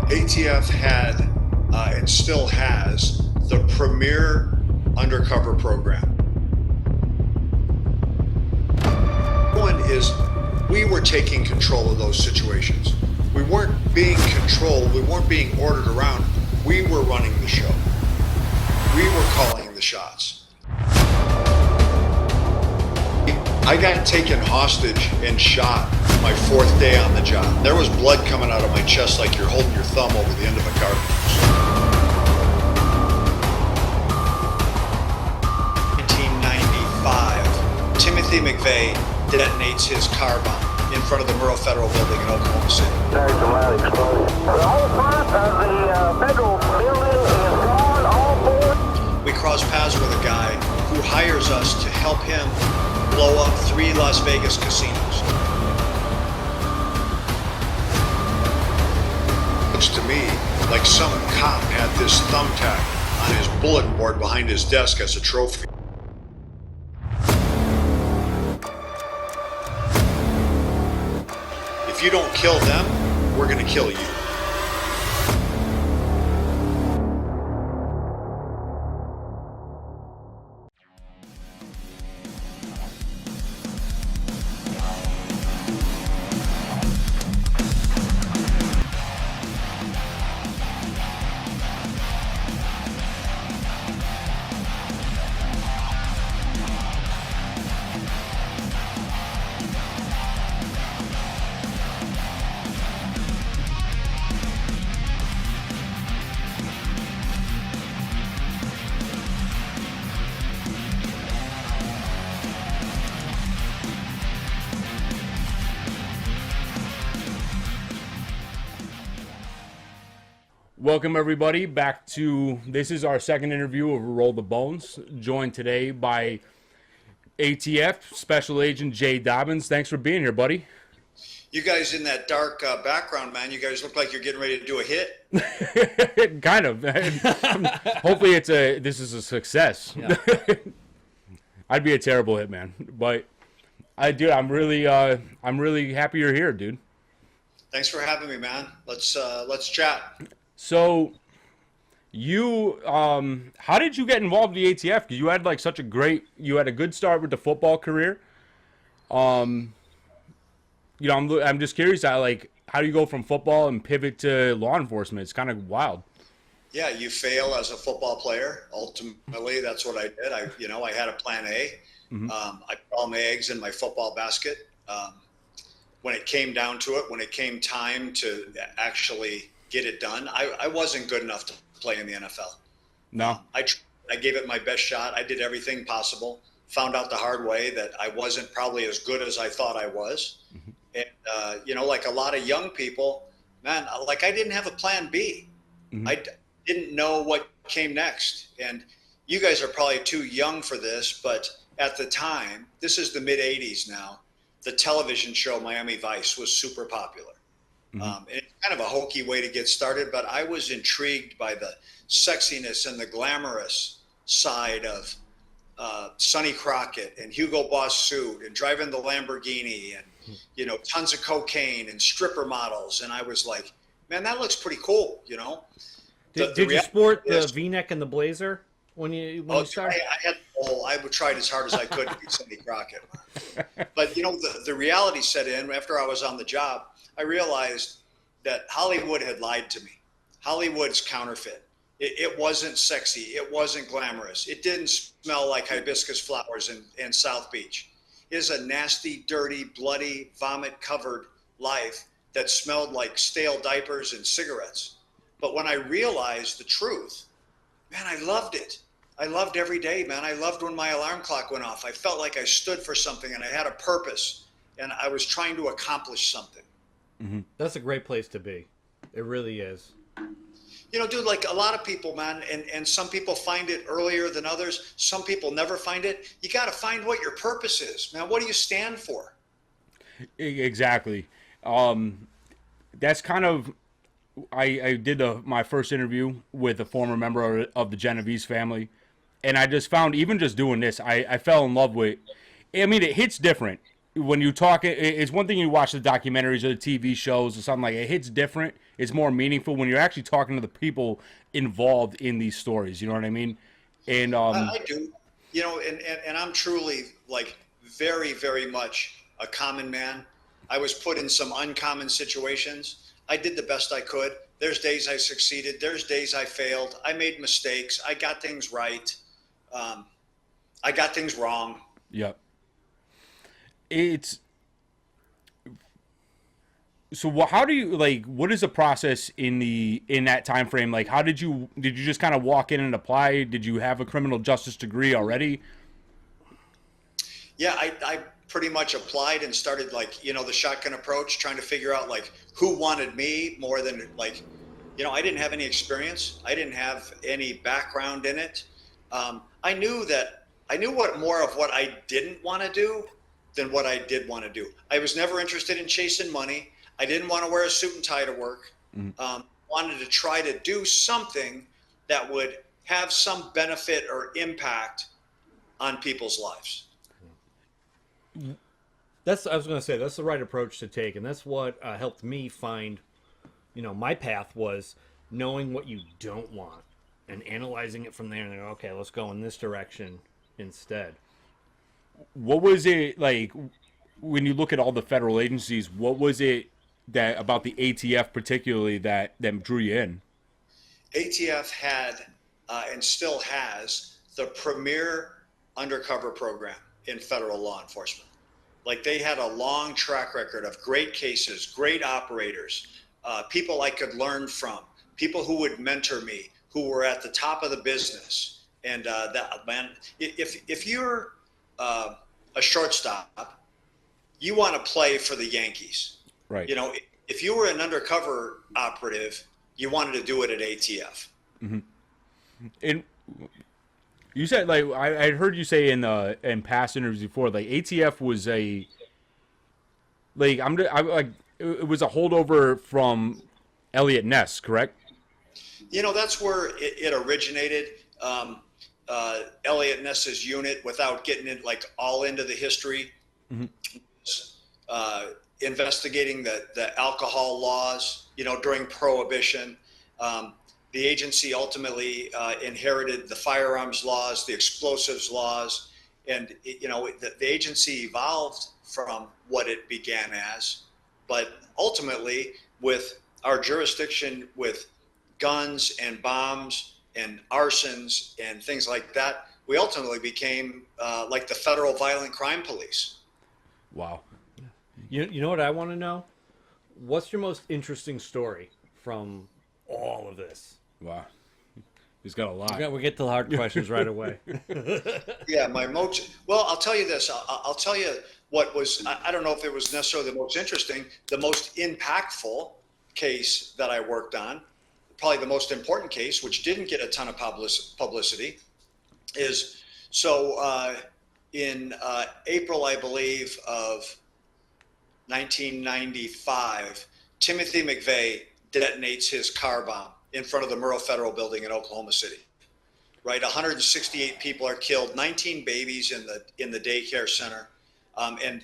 ATF had and still has the premier undercover program. One is we were taking control of those situations. We weren't being controlled. We weren't being ordered around. We were running the show. We were calling the shots. I got taken hostage and shot my fourth day on the job. There was blood coming out of my chest like you're holding your thumb over the end of a garden hose. 1995, Timothy McVeigh detonates his car bomb in front of the Murrah Federal Building in Oklahoma City. There's a loud explosion. The whole front of the federal building is gone, all four. We cross paths with a guy who hires us to help him blow up 3 Las Vegas casinos. Looks to me like some cop had this thumbtack on his bulletin board behind his desk as a trophy. If you don't kill them, we're gonna kill you. Welcome everybody back to, this is our second interview of Roll the Bones, joined today by ATF Special Agent Jay Dobyns. Thanks for being here, buddy. You guys in that dark background, man, you guys look like you're getting ready to do a hit. Kind of. Hopefully this is a success. Yeah. I'd be a terrible hitman, but I'm really happy you're here, dude. Thanks for having me, man. Let's chat. So, you, how did you get involved in the ATF? Because you had you had a good start with the football career. I'm just curious, how do you go from football and pivot to law enforcement? It's kind of wild. Yeah, you fail as a football player. Ultimately, that's what I did. I had a plan A. Mm-hmm. I put all my eggs in my football basket. When it came down to it, when it came time to actually get it done, I wasn't good enough to play in the NFL. No. I gave it my best shot. I did everything possible. Found out the hard way that I wasn't probably as good as I thought I was. Mm-hmm. And, like a lot of young people, man, I didn't have a plan B. Mm-hmm. I didn't know what came next. And you guys are probably too young for this, but at the time, this is the mid 80s now, the television show Miami Vice was super popular. Mm-hmm. And it's kind of a hokey way to get started, but I was intrigued by the sexiness and the glamorous side of Sonny Crockett and Hugo Boss suit and driving the Lamborghini and, tons of cocaine and stripper models. And I was like, man, that looks pretty cool, Did you sport the V-neck and the blazer when you started? I tried as hard as I could to be Sonny Crockett. But, the reality set in after I was on the job. I realized that Hollywood had lied to me. Hollywood's counterfeit. It wasn't sexy. It wasn't glamorous. It didn't smell like hibiscus flowers in South Beach. It is a nasty, dirty, bloody, vomit-covered life that smelled like stale diapers and cigarettes. But when I realized the truth, man, I loved it. I loved every day, man. I loved when my alarm clock went off. I felt like I stood for something and I had a purpose and I was trying to accomplish something. Mm-hmm. That's a great place to be. It really is. Dude, like a lot of people, man, and some people find it earlier than others. Some people never find it. You got to find what your purpose is, man. What do you stand for? Exactly. That's kind of, I did my first interview with a former member of the Genovese family, and I just found, even just doing this, I fell in love with, it hits different when you talk, it's one thing you watch the documentaries or the TV shows or something like it hits different. It's more meaningful when you're actually talking to the people involved in these stories. You know what I mean? And I do, and I'm truly like very, very much a common man. I was put in some uncommon situations. I did the best I could. There's days I succeeded. There's days I failed. I made mistakes. I got things right. I got things wrong. Yep. It's so. How do you like? What is the process in that time frame? Like, how did you just kind of walk in and apply? Did you have a criminal justice degree already? Yeah, I pretty much applied and started like, the shotgun approach, trying to figure out like who wanted me more than like, I didn't have any experience. I didn't have any background in it. I knew what more of what I didn't want to do than what I did want to do. I was never interested in chasing money. I didn't want to wear a suit and tie to work. Wanted to try to do something that would have some benefit or impact on people's lives. I was going to say, that's the right approach to take, and that's what helped me find, my path was knowing what you don't want and analyzing it from there and then, okay, let's go in this direction instead. What was it like when you look at all the federal agencies? What was it that about the ATF particularly that drew you in? ATF had and still has the premier undercover program in federal law enforcement. Like, they had a long track record of great cases, great operators, people I could learn from, people who would mentor me, who were at the top of the business. And that, man, if you're a shortstop, you want to play for the Yankees. Right. If you were an undercover operative, you wanted to do it at ATF. Mm-hmm. And you said, like, I heard you say in past interviews before, like ATF was it was a holdover from Elliot Ness, correct? That's where it originated. Elliot Ness's unit, without getting it like all into the history, investigating the alcohol laws, during Prohibition. The agency ultimately inherited the firearms laws, the explosives laws, and the agency evolved from what it began as. But ultimately, with our jurisdiction with guns and bombs and arsons and things like that, we ultimately became like the federal violent crime police. Wow. You know what I want to know? What's your most interesting story from all of this? Wow. He's got a lot. We get to the hard questions right away. Yeah, well, I'll tell you this. I'll tell you what was, I don't know if it was necessarily the most interesting, the most impactful case that I worked on, probably the most important case, which didn't get a ton of publicity, is in April, I believe, of 1995, Timothy McVeigh detonates his car bomb in front of the Murrah Federal Building in Oklahoma City. Right, 168 people are killed, 19 babies in the daycare center, and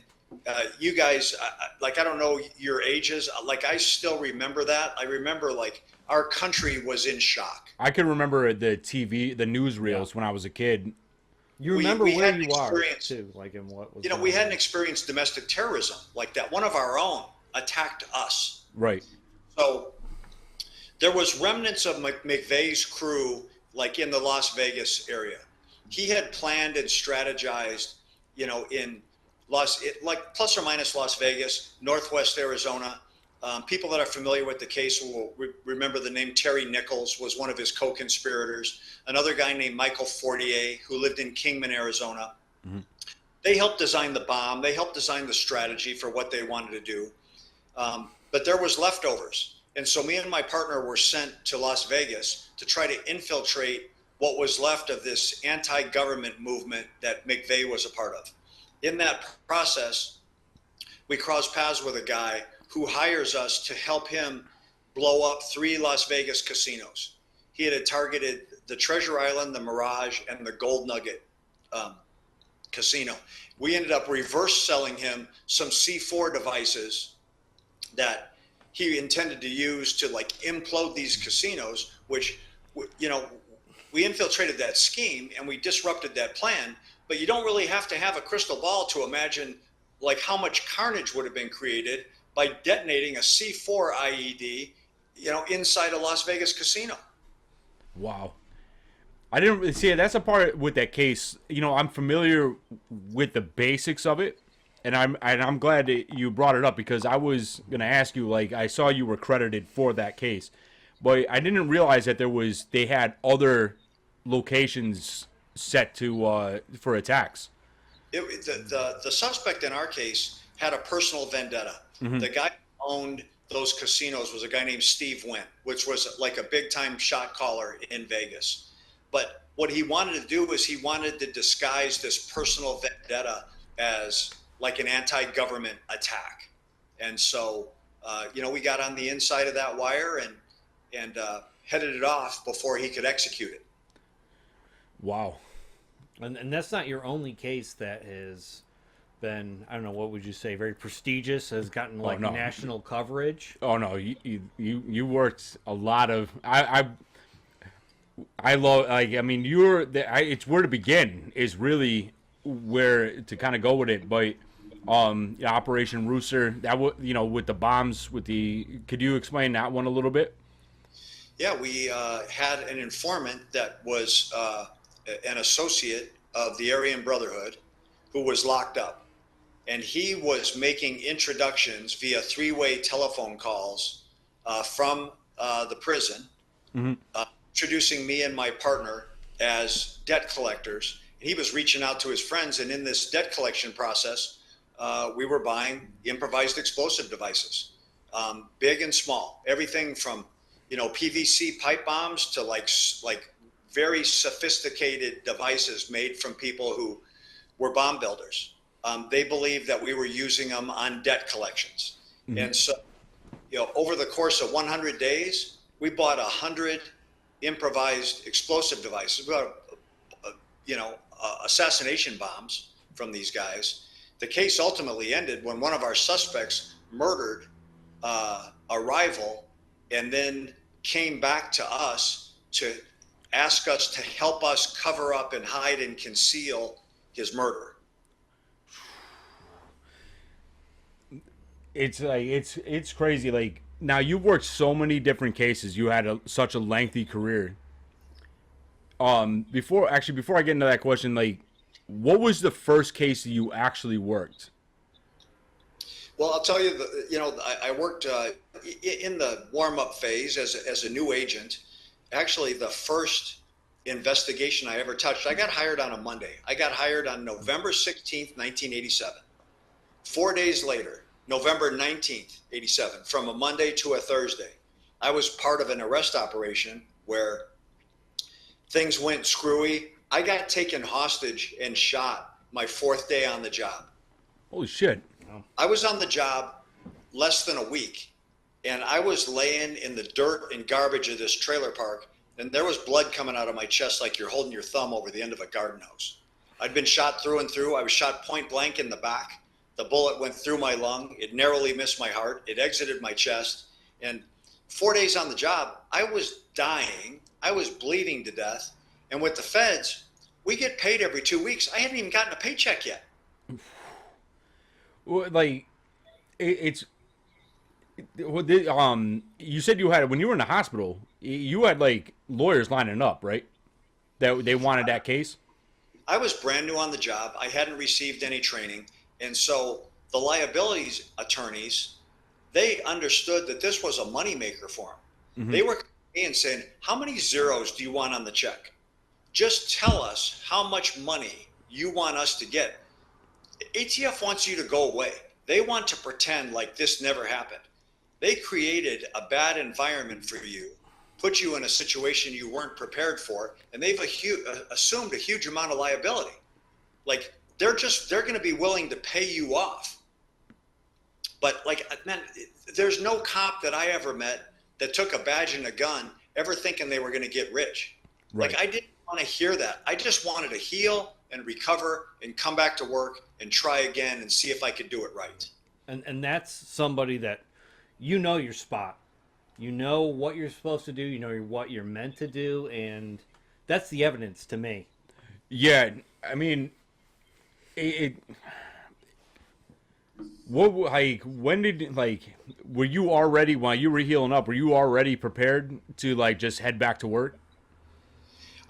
you guys, like, I don't know your ages, like, I still remember that. I remember, like, our country was in shock. I can remember the TV, the newsreels when I was a kid. You remember where you are too, like, in what was we hadn't experienced domestic terrorism like that. One of our own attacked us. Right. So there was remnants of McVeigh's crew, like, in the Las Vegas area. He had planned and strategized, in like plus or minus Las Vegas, Northwest Arizona. People that are familiar with the case will remember the name Terry Nichols was one of his co-conspirators. Another guy named Michael Fortier, who lived in Kingman, Arizona. Mm-hmm. They helped design the bomb. They helped design the strategy for what they wanted to do. But there was leftovers. And so me and my partner were sent to Las Vegas to try to infiltrate what was left of this anti-government movement that McVeigh was a part of. In that process, we crossed paths with a guy who hires us to help him blow up 3 Las Vegas casinos. He had targeted the Treasure Island, the Mirage, and the Gold Nugget casino. We ended up reverse selling him some C4 devices that he intended to use to like implode these casinos, which, you know, we infiltrated that scheme and we disrupted that plan. But you don't really have to have a crystal ball to imagine like how much carnage would have been created by detonating a C4 IED, you know, inside a Las Vegas casino. Wow. I didn't really see it. That's a part with that case. You know, I'm familiar with the basics of it, and I'm glad that you brought it up because I was gonna ask you. Like, I saw you were credited for that case, but I didn't realize that they had other locations set to for attacks. The suspect in our case had a personal vendetta. Mm-hmm. The guy who owned those casinos was a guy named Steve Wynn, which was like a big time shot caller in Vegas. But what he wanted to do was he wanted to disguise this personal vendetta as like an anti-government attack. And so, you know, we got on the inside of that wire and headed it off before he could execute it. Wow. And that's not your only case that has been, I don't know, what would you say, very prestigious, has gotten like national coverage? Oh no, you worked a lot of I love, like, I mean, it's where to begin is really where to kind of go with it. But Operation Rooster, that you know, with the bombs, could you explain that one a little bit? Yeah, we had an informant that was an associate of the Aryan Brotherhood who was locked up, and he was making introductions via three-way telephone calls from the prison. Mm-hmm. Introducing me and my partner as debt collectors. He was reaching out to his friends, and in this debt collection process, we were buying improvised explosive devices, big and small, everything from, you know, PVC pipe bombs to like very sophisticated devices made from people who were bomb builders. They believed that we were using them on debt collections. Mm-hmm. And so, you know, over the course of 100 days, we bought 100 improvised explosive devices. We got, you know, assassination bombs from these guys. The case ultimately ended when one of our suspects murdered a rival and then came back to us to ask us to help us cover up and hide and conceal his murder. It's like it's crazy. Like, now you've worked so many different cases. You had such a lengthy career. Before I get into that question, like, what was the first case that you actually worked? Well, I'll tell you, I worked in the warm-up phase as a new agent. Actually, the first investigation I ever touched, I got hired on a Monday. I got hired on November 16th, 1987. 4 days later, November 19th, 87, from a Monday to a Thursday, I was part of an arrest operation where things went screwy. I got taken hostage and shot my fourth day on the job. Holy shit. I was on the job less than a week, and I was laying in the dirt and garbage of this trailer park, and there was blood coming out of my chest like you're holding your thumb over the end of a garden hose. I'd been shot through and through. I was shot point blank in the back. The bullet went through my lung. It narrowly missed my heart. It exited my chest. And 4 days on the job, I was dying. I was bleeding to death. And with the feds, we get paid every 2 weeks. I hadn't even gotten a paycheck yet. Well, like, you said you had, when you were in the hospital, you had like lawyers lining up, right? That they wanted that case. I was brand new on the job. I hadn't received any training. And so the liabilities attorneys, they understood that this was a moneymaker for them. Mm-hmm. They were coming in saying, how many zeros do you want on the check? Just tell us how much money you want us to get. ATF wants you to go away. They want to pretend like this never happened. They created a bad environment for you, put you in a situation you weren't prepared for, and they've assumed a huge amount of liability. Like, they're going to be willing to pay you off. But like, man, there's no cop that I ever met that took a badge and a gun ever thinking they were going to get rich. Right. Like, I didn't want to hear that. I just wanted to heal and recover and come back to work and try again and see if I could do it right. And that's somebody that you know your spot. You know what you're supposed to do. You know what you're meant to do, and that's the evidence to me. Yeah, I mean, what like when did like were you already while you were healing up? Were you already prepared to like just head back to work?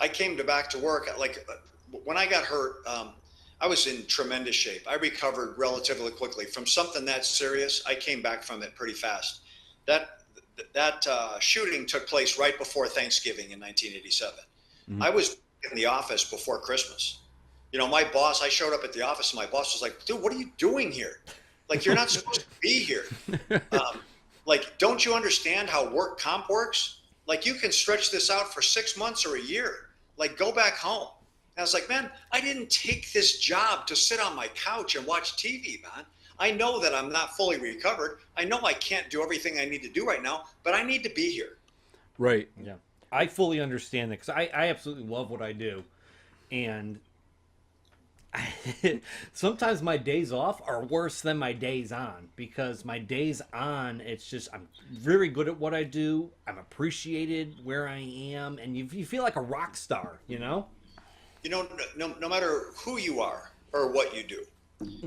I came back to work like when I got hurt. I was in tremendous shape. I recovered relatively quickly from something that serious. I came back from it pretty fast. That shooting took place right before Thanksgiving in 1987. Mm-hmm. I was in the office before Christmas. You know, my boss, I showed up at the office and my boss was like, dude, what are you doing here? Like, you're not supposed to be here. Like, don't you understand how work comp works? Like, you can stretch this out for 6 months or a year. Like, go back home. And I was like, man, I didn't take this job to sit on my couch and watch TV, man. I know that I'm not fully recovered. I know I can't do everything I need to do right now, but I need to be here. Right. Yeah. I fully understand that because I absolutely love what I do. And sometimes my days off are worse than my days on because my days on, it's just, I'm very good at what I do. I'm appreciated where I am. And you feel like a rock star, you know? You know, no matter who you are or what you do,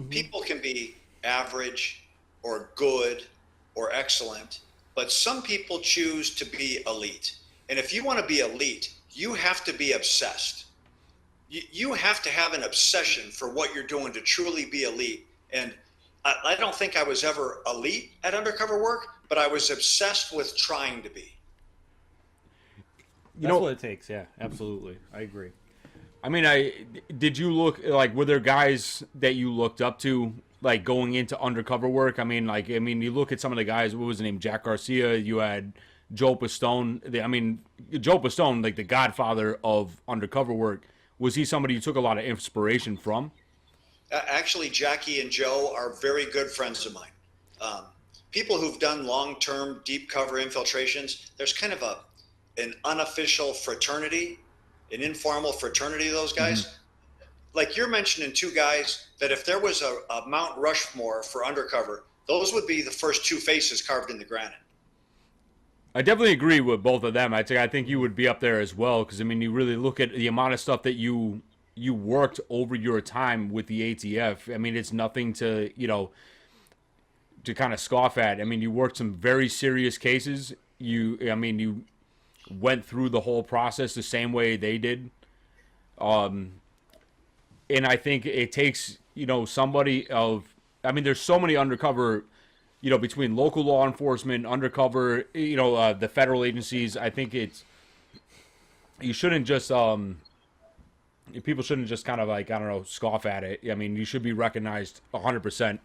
people can be average or good or excellent, but some people choose to be elite. And if you want to be elite, you have to be obsessed. You have to have an obsession for what you're doing to truly be elite. And I don't think I was ever elite at undercover work, but I was obsessed with trying to be. That's what it takes. Yeah, absolutely. I agree. I mean, did you look like were there guys that you looked up to like going into undercover work? I mean, you look at some of the guys. What was his name? Jack Garcia. You had Joe Pistone. Joe Pistone, like the godfather of undercover work. Was he somebody you took a lot of inspiration from? Actually, Jackie and Joe are very good friends of mine. People who've done long-term deep cover infiltrations. There's kind of an unofficial fraternity. An informal fraternity of those guys. Mm-hmm. Like you're mentioning two guys that if there was a Mount Rushmore for undercover, those would be the first two faces carved in the granite. I definitely agree with both of them. I think you would be up there as well because, I mean, you really look at the amount of stuff that you worked over your time with the ATF. I mean, it's nothing to, to kind of scoff at. I mean, you worked some very serious cases. You went through the whole process the same way they did. And I think it takes, somebody of, I mean, there's so many undercover, between local law enforcement, undercover, the federal agencies. I think you shouldn't just, people shouldn't just kind of like, I don't know, scoff at it. I mean, you should be recognized 100%.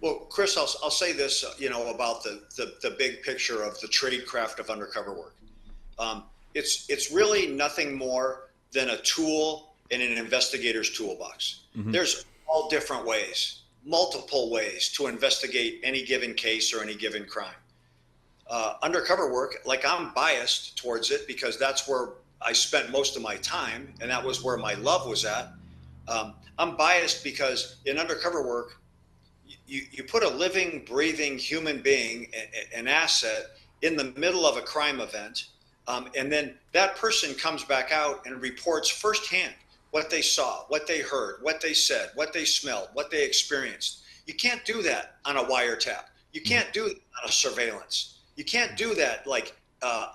Well, Chris, I'll say this, about the big picture of the tradecraft of undercover work. It's really nothing more than a tool in an investigator's toolbox. Mm-hmm. There's all different ways, multiple ways to investigate any given case or any given crime. Undercover work, like I'm biased towards it because that's where I spent most of my time and that was where my love was at. I'm biased because in undercover work, you put a living, breathing human being, an asset in the middle of a crime event. And then that person comes back out and reports firsthand what they saw, what they heard, what they said, what they smelled, what they experienced. You can't do that on a wiretap. You can't do that on a surveillance. You can't do that like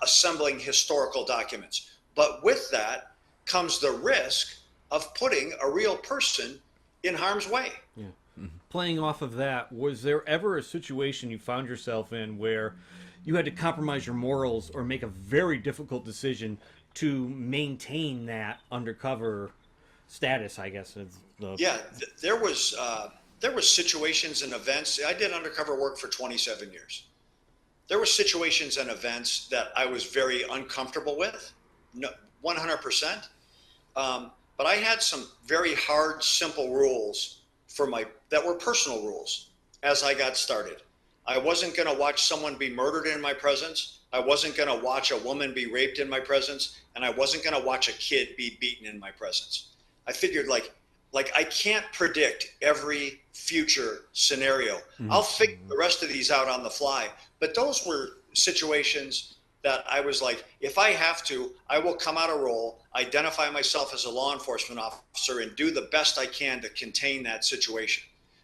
assembling historical documents. But with that comes the risk of putting a real person in harm's way. Yeah. Mm-hmm. Playing off of that, was there ever a situation you found yourself in where you had to compromise your morals or make a very difficult decision to maintain that undercover status, I guess? Yeah, there was situations and events. I did undercover work for 27 years. There were situations and events that I was very uncomfortable with, 100%. But I had some very hard, simple rules that were personal rules as I got started. I wasn't going to watch someone be murdered in my presence. I wasn't going to watch a woman be raped in my presence, and I wasn't going to watch a kid be beaten in my presence. I figured like I can't predict every future scenario. I'll figure the rest of these out on the fly. But those were situations that I was like, if I have to, I will come out of role, identify myself as a law enforcement officer, and do the best I can to contain that situation.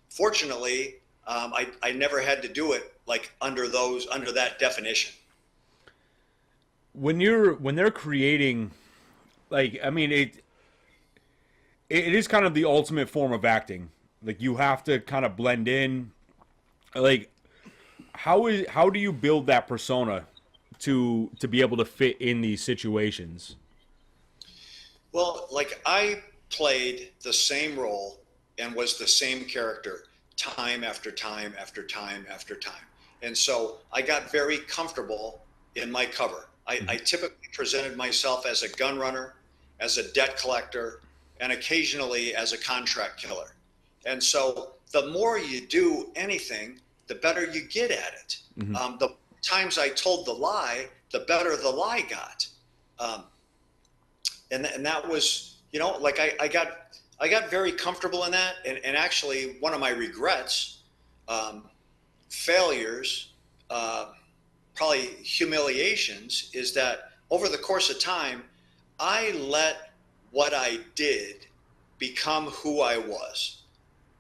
Fortunately, I never had to do it like under that definition. When they're creating, like, I mean, it is kind of the ultimate form of acting. Like, you have to kind of blend in. Like, how do you build that persona to be able to fit in these situations? Well, like, I played the same role and was the same character time after time after time after time. And so I got very comfortable in my cover. I typically presented myself as a gun runner, as a debt collector, and occasionally as a contract killer. And so the more you do anything, the better you get at it. The times I told the lie, the better the lie got. And that was, you know, like I got very comfortable in that. And actually one of my regrets, failures, probably humiliations, is that over the course of time, I let what I did become who I was.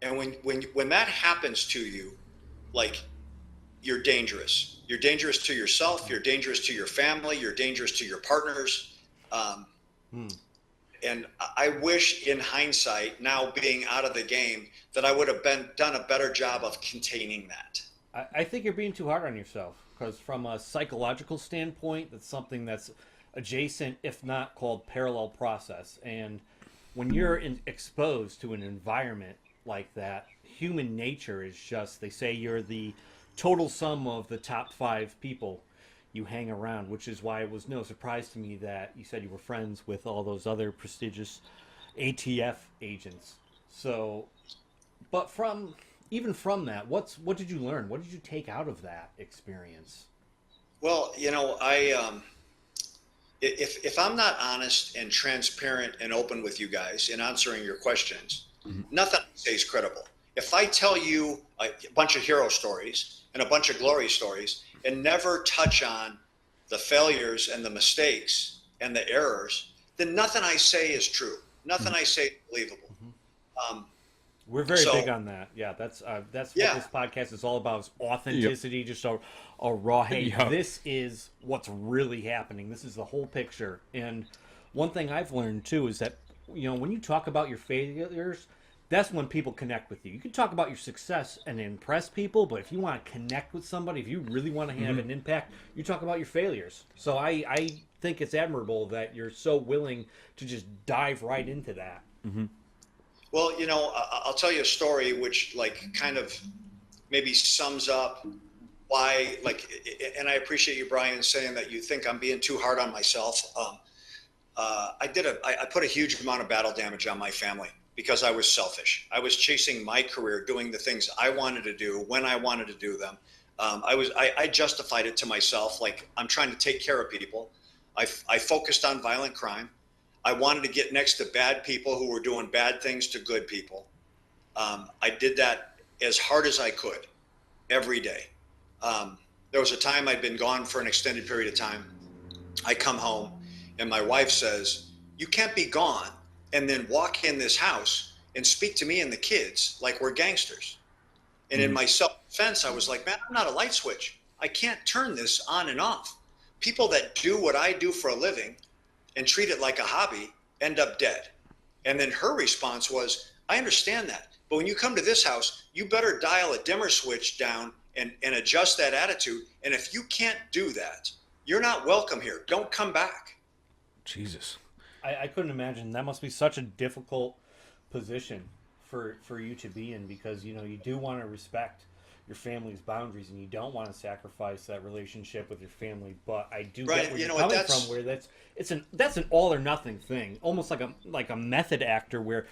And when that happens to you, like, you're dangerous. You're dangerous to yourself. You're dangerous to your family. You're dangerous to your partners. And I wish, in hindsight, now being out of the game, that I would have done a better job of containing that. I think you're being too hard on yourself, because from a psychological standpoint, that's something that's adjacent, if not called parallel process. And when you're exposed to an environment like that, human nature is just, they say you're the total sum of the top 5 people you hang around, which is why it was no surprise to me that you said you were friends with all those other prestigious ATF agents. So, but even from that, what did you learn? What did you take out of that experience? Well, you know, if I'm not honest and transparent and open with you guys in answering your questions, nothing stays credible. If I tell you a bunch of hero stories and a bunch of glory stories and never touch on the failures and the mistakes and the errors, then nothing I say is true. Nothing I say is believable. We're very big on that. Yeah, that's what this podcast is all about, is authenticity, just a raw, hey, this is what's really happening. This is the whole picture. And one thing I've learned, too, is that, you know, when you talk about your failures, that's when people connect with you. You can talk about your success and impress people, but if you want to connect with somebody, if you really want to have an impact, you talk about your failures. So I think it's admirable that you're so willing to just dive right into that. Well, you know, I'll tell you a story which, like, kind of maybe sums up why, like, and I appreciate you, Brian, saying that you think I'm being too hard on myself. I put a huge amount of battle damage on my family because I was selfish. I was chasing my career, doing the things I wanted to do when I wanted to do them. I justified it to myself, like, I'm trying to take care of people. I focused on violent crime. I wanted to get next to bad people who were doing bad things to good people. I did that as hard as I could every day. There was a time I'd been gone for an extended period of time. I come home and my wife says, "You can't be gone and then walk in this house and speak to me and the kids like we're gangsters." And in my self-defense, I was like, man, I'm not a light switch. I can't turn this on and off. People that do what I do for a living and treat it like a hobby end up dead. And then her response was, I understand that, but when you come to this house, you better dial a dimmer switch down and adjust that attitude. And if you can't do that, you're not welcome here. Don't come back. Jesus. I couldn't imagine. That must be such a difficult position for you to be in, because, you know, you do want to respect your family's boundaries and you don't want to sacrifice that relationship with your family. But I do get where you're coming from, where that's an all or nothing thing, almost like a method actor where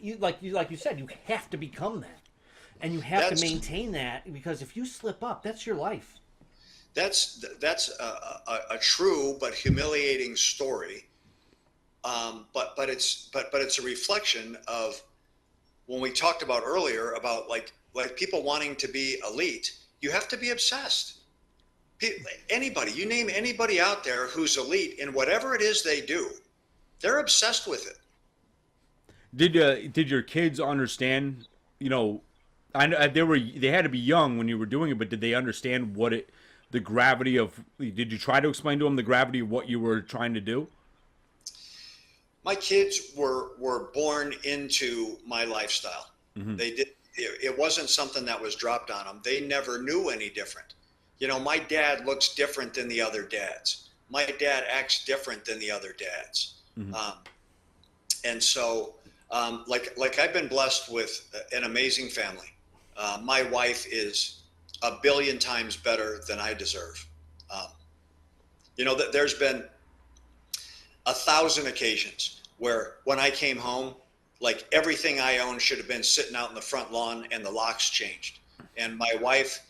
you, like you said, you have to become that. And you have to maintain that, because if you slip up, that's your life. That's a true but humiliating story. But it's a reflection of when we talked about earlier about like people wanting to be elite. You have to be obsessed. Anybody, you name anybody out there who's elite in whatever it is they do, they're obsessed with it. Did your kids understand? You know, I know they had to be young when you were doing it, but did they understand the gravity of? Did you try to explain to them the gravity of what you were trying to do? My kids were born into my lifestyle. Mm-hmm. They did. It wasn't something that was dropped on them. They never knew any different. You know, my dad looks different than the other dads. My dad acts different than the other dads. Mm-hmm. And so, like I've been blessed with an amazing family. My wife is a billion times better than I deserve. You know, that there's been 1,000 occasions where when I came home, like everything I own should have been sitting out in the front lawn and the locks changed. And my wife,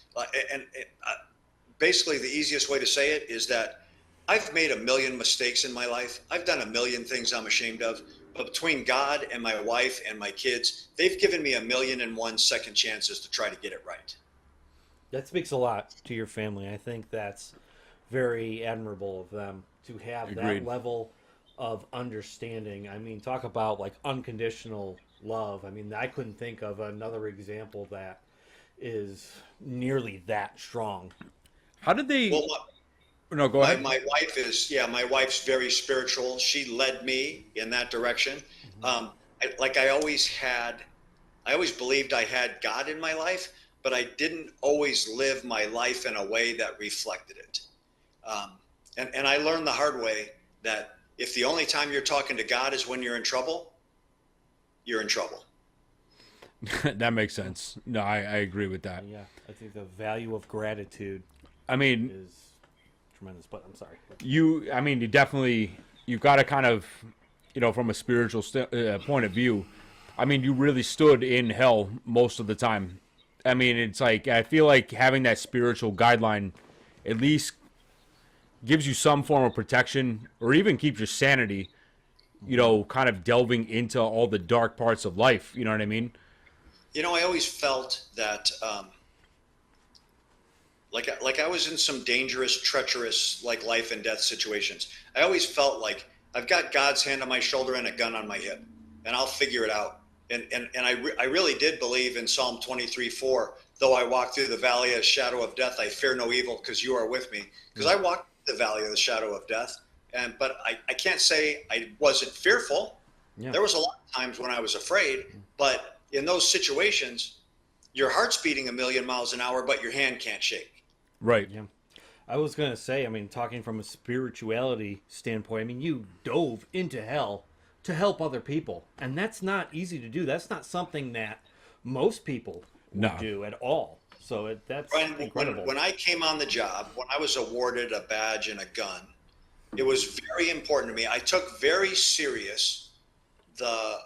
basically the easiest way to say it is that I've made a million mistakes in my life. I've done a million things I'm ashamed of. But between God and my wife and my kids, they've given me 1,000,001 second chances to try to get it right. That speaks a lot to your family. I think that's very admirable of them to have Agreed. that level of understanding. I mean, talk about like unconditional love. I mean, I couldn't think of another example that is nearly that strong. How did they? Well, No, go ahead. my wife is, my wife's very spiritual. She led me in that direction. I always believed I had God in my life, but I didn't always live my life in a way that reflected it. And I learned the hard way that if the only time you're talking to God is when you're in trouble, you're in trouble. That makes sense. No, I agree with that. Yeah, I think the value of gratitude I mean, is tremendous, but I'm sorry. you definitely, you've got to kind of, from a spiritual point of view, I mean, you really stood in hell most of the time. I mean, it's like, I feel like having that spiritual guideline at least gives you some form of protection, or even keeps your sanity, kind of delving into all the dark parts of life. You know what I mean? I always felt that, like I was in some dangerous, treacherous, like life and death situations. I always felt like I've got God's hand on my shoulder and a gun on my hip, and I'll figure it out. And I really did believe in Psalm 23:4. Though I walk through the valley of the shadow of death, I fear no evil, because you are with me. Because I walked the valley of the shadow of death, but I can't say I wasn't fearful. Yeah. There was a lot of times when I was afraid, but in those situations, your heart's beating 1,000,000 miles an hour, but your hand can't shake. Right. Yeah. I was going to say, I mean, talking from a spirituality standpoint, I mean, you dove into hell to help other people. And that's not easy to do. That's not something that most people would do at all. So that's Brian, incredible. when I came on the job, when I was awarded a badge and a gun, it was very important to me. I took very serious the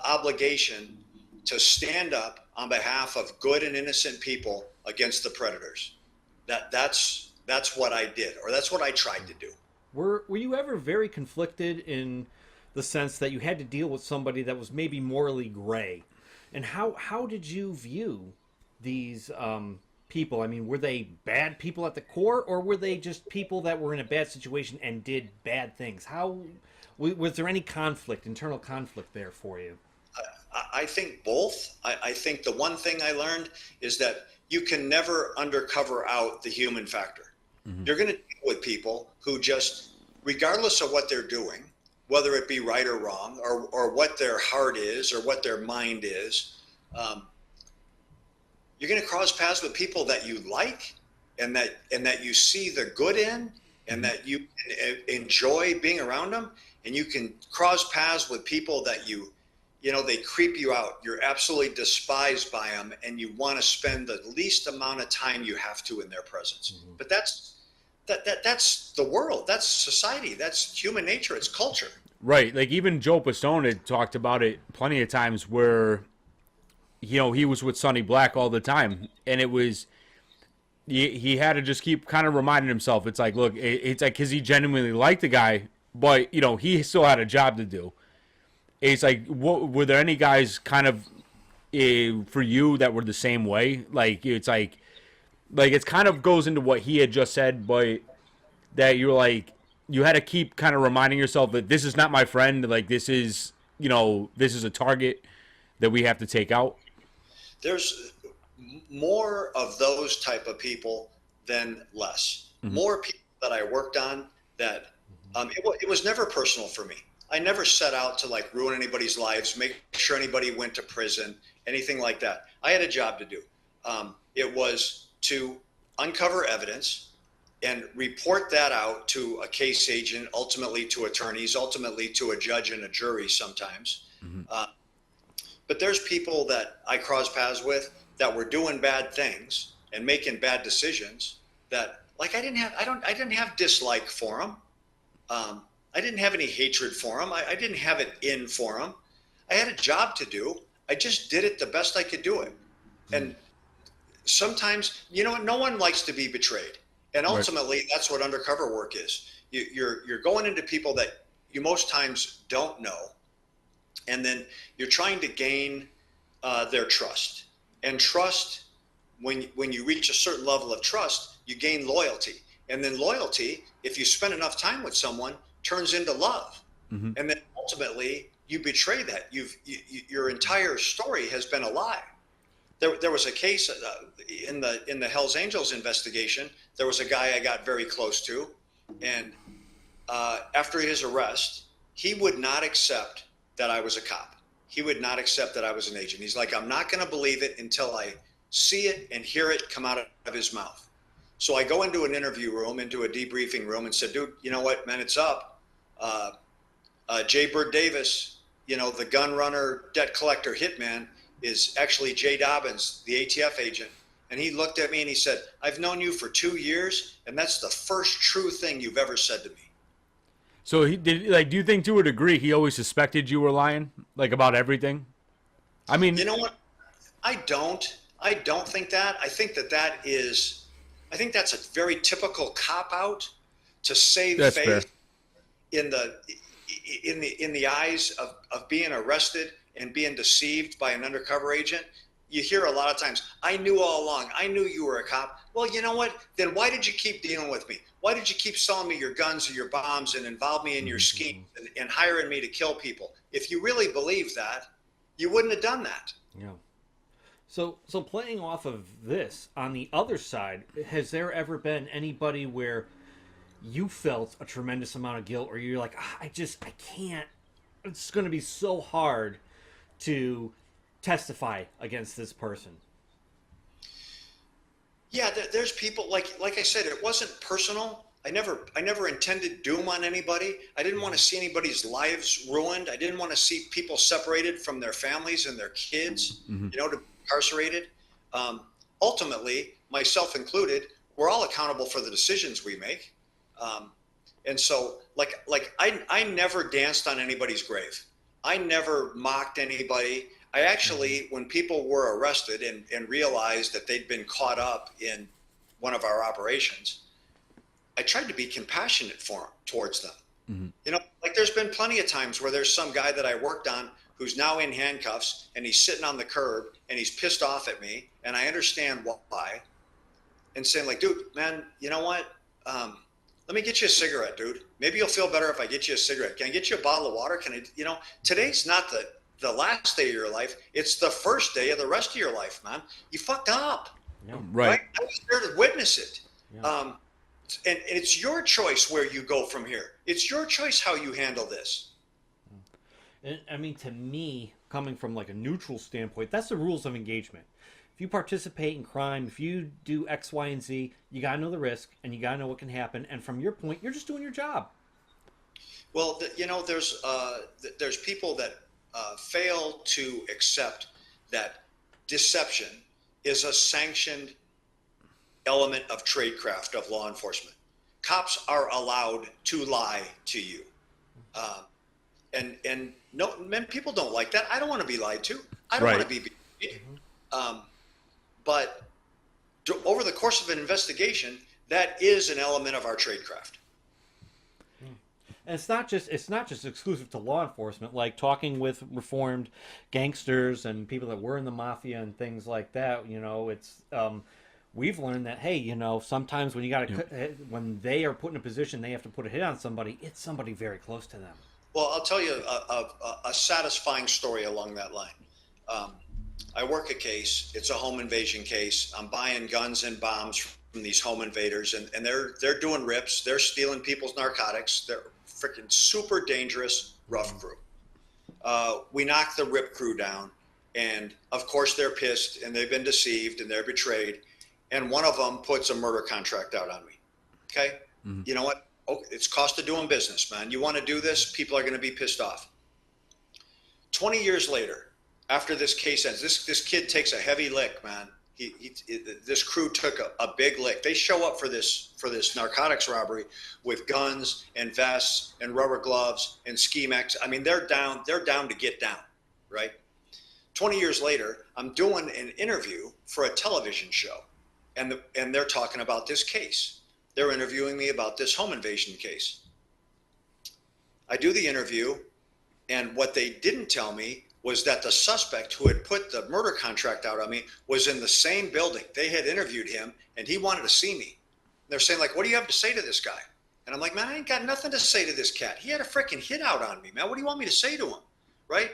obligation to stand up on behalf of good and innocent people against the predators. That's what I did, or that's what I tried to do. Were you ever very conflicted in the sense that you had to deal with somebody that was maybe morally gray? And how did you view these people? I mean, were they bad people at the core, or were they just people that were in a bad situation and did bad things? How was there any conflict, internal conflict there for you? I think both. I think the one thing I learned is that you can never undercover out the human factor. Mm-hmm. You're going to deal with people who just, regardless of what they're doing, whether it be right or wrong, or what their heart is, or what their mind is, you're going to cross paths with people that you like, and that you see the good in, and that you enjoy being around them. And you can cross paths with people that they creep you out. You're absolutely despised by them, and you want to spend the least amount of time you have to in their presence. Mm-hmm. But that's the world. That's society. That's human nature. It's culture. Right. Like even Joe Pistone had talked about it plenty of times, where he was with Sonny Black all the time, and it was he had to just keep kind of reminding himself. It's like, look, it's like because he genuinely liked the guy, but he still had a job to do. It's like, were there any guys kind of for you that were the same way? Like it's like it's kind of goes into what he had just said, but that you're like you had to keep kind of reminding yourself that this is not my friend. Like this is this is a target that we have to take out. There's more of those type of people than less. More people that I worked on that it was never personal for me. I never set out to like ruin anybody's lives, make sure anybody went to prison, anything like that. I had a job to do. It was to uncover evidence and report that out to a case agent, ultimately to attorneys, ultimately to a judge and a jury sometimes. But there's people that I cross paths with that were doing bad things and making bad decisions that like I didn't have dislike for them. I didn't have any hatred for them. I didn't have it in for them. I had a job to do. I just did it the best I could do it. And sometimes, no one likes to be betrayed. And ultimately, that's what undercover work is. You're going into people that you most times don't know. And then you're trying to gain their trust. And trust, when you reach a certain level of trust, you gain loyalty. And then loyalty, if you spend enough time with someone, turns into love. And then ultimately, you betray that. Your entire story has been a lie. There was a case in the Hells Angels investigation. There was a guy I got very close to. And after his arrest, he would not accept that I was a cop. He would not accept that I was an agent. He's like, I'm not going to believe it until I see it and hear it come out of his mouth. So I go into an interview room, into a debriefing room, and said, dude, you know what, man, it's up. Jay Bird Davis, the gun runner, debt collector, hitman, is actually Jay Dobyns, the ATF agent. And he looked at me and he said, I've known you for 2 years, and that's the first true thing you've ever said to me. So do you think to a degree he always suspected you were lying, like about everything? I mean, you know what? I don't think that. I think that's a very typical cop out to save that's face fair. in the eyes of being arrested and being deceived by an undercover agent. You hear a lot of times, I knew all along. I knew you were a cop. Well, you know what? Then why did you keep dealing with me? Why did you keep selling me your guns or your bombs and involve me in your schemes and hiring me to kill people? If you really believed that, you wouldn't have done that. Yeah. So playing off of this, on the other side, has there ever been anybody where you felt a tremendous amount of guilt, or you're like, I can't, it's going to be so hard to testify against this person? Yeah, there's people like I said, it wasn't personal. I never intended doom on anybody. I didn't want to see anybody's lives ruined. I didn't want to see people separated from their families and their kids, to be incarcerated. Ultimately, myself included, we're all accountable for the decisions we make. And so I never danced on anybody's grave. I never mocked anybody. I actually, when people were arrested and realized that they'd been caught up in one of our operations, I tried to be compassionate towards them. There's been plenty of times where there's some guy that I worked on who's now in handcuffs and he's sitting on the curb and he's pissed off at me, and I understand why, and saying like, dude, man, you know what? Let me get you a cigarette, dude. Maybe you'll feel better if I get you a cigarette. Can I get you a bottle of water? Can I, today's not the last day of your life. It's the first day of the rest of your life, man. You fucked up. Yeah. right. I was there to witness it. Yeah. And it's your choice where you go from here. It's your choice how you handle this. And I mean, to me, coming from like a neutral standpoint, that's the rules of engagement. If you participate in crime, if you do X, Y, and Z, you got to know the risk and you got to know what can happen. And from your point, you're just doing your job. Well, there's people that fail to accept that deception is a sanctioned element of tradecraft of law enforcement. Cops are allowed to lie to you. And no, men, people don't like that. I don't want to be lied to. I don't want to be. But over the course of an investigation, that is an element of our tradecraft. And it's not just exclusive to law enforcement. Like talking with reformed gangsters and people that were in the mafia and things like that. It's we've learned that, hey, sometimes when when they are put in a position they have to put a hit on somebody, it's somebody very close to them. Well, I'll tell you a satisfying story along that line. I work a case. It's a home invasion case. I'm buying guns and bombs from these home invaders, and they're doing rips. They're stealing people's narcotics. They're freaking super dangerous, rough crew. We knock the rip crew down, and of course they're pissed, and they've been deceived, and they're betrayed. And one of them puts a murder contract out on me. Okay, You know what? Oh, it's cost of doing business, man. You want to do this, people are going to be pissed off. 20 years later, after this case ends, this kid takes a heavy lick, man. This crew took a big lick. They show up for this narcotics robbery with guns and vests and rubber gloves and ski masks. I mean, they're down to get down, right? 20 years later, I'm doing an interview for a television show, and they're talking about this case. They're interviewing me about this home invasion case. I do the interview, and what they didn't tell me was that the suspect who had put the murder contract out on me was in the same building. They had interviewed him, and he wanted to see me. They're saying, like, what do you have to say to this guy? And I'm like, man, I ain't got nothing to say to this cat. He had a freaking hit out on me, man. What do you want me to say to him, right?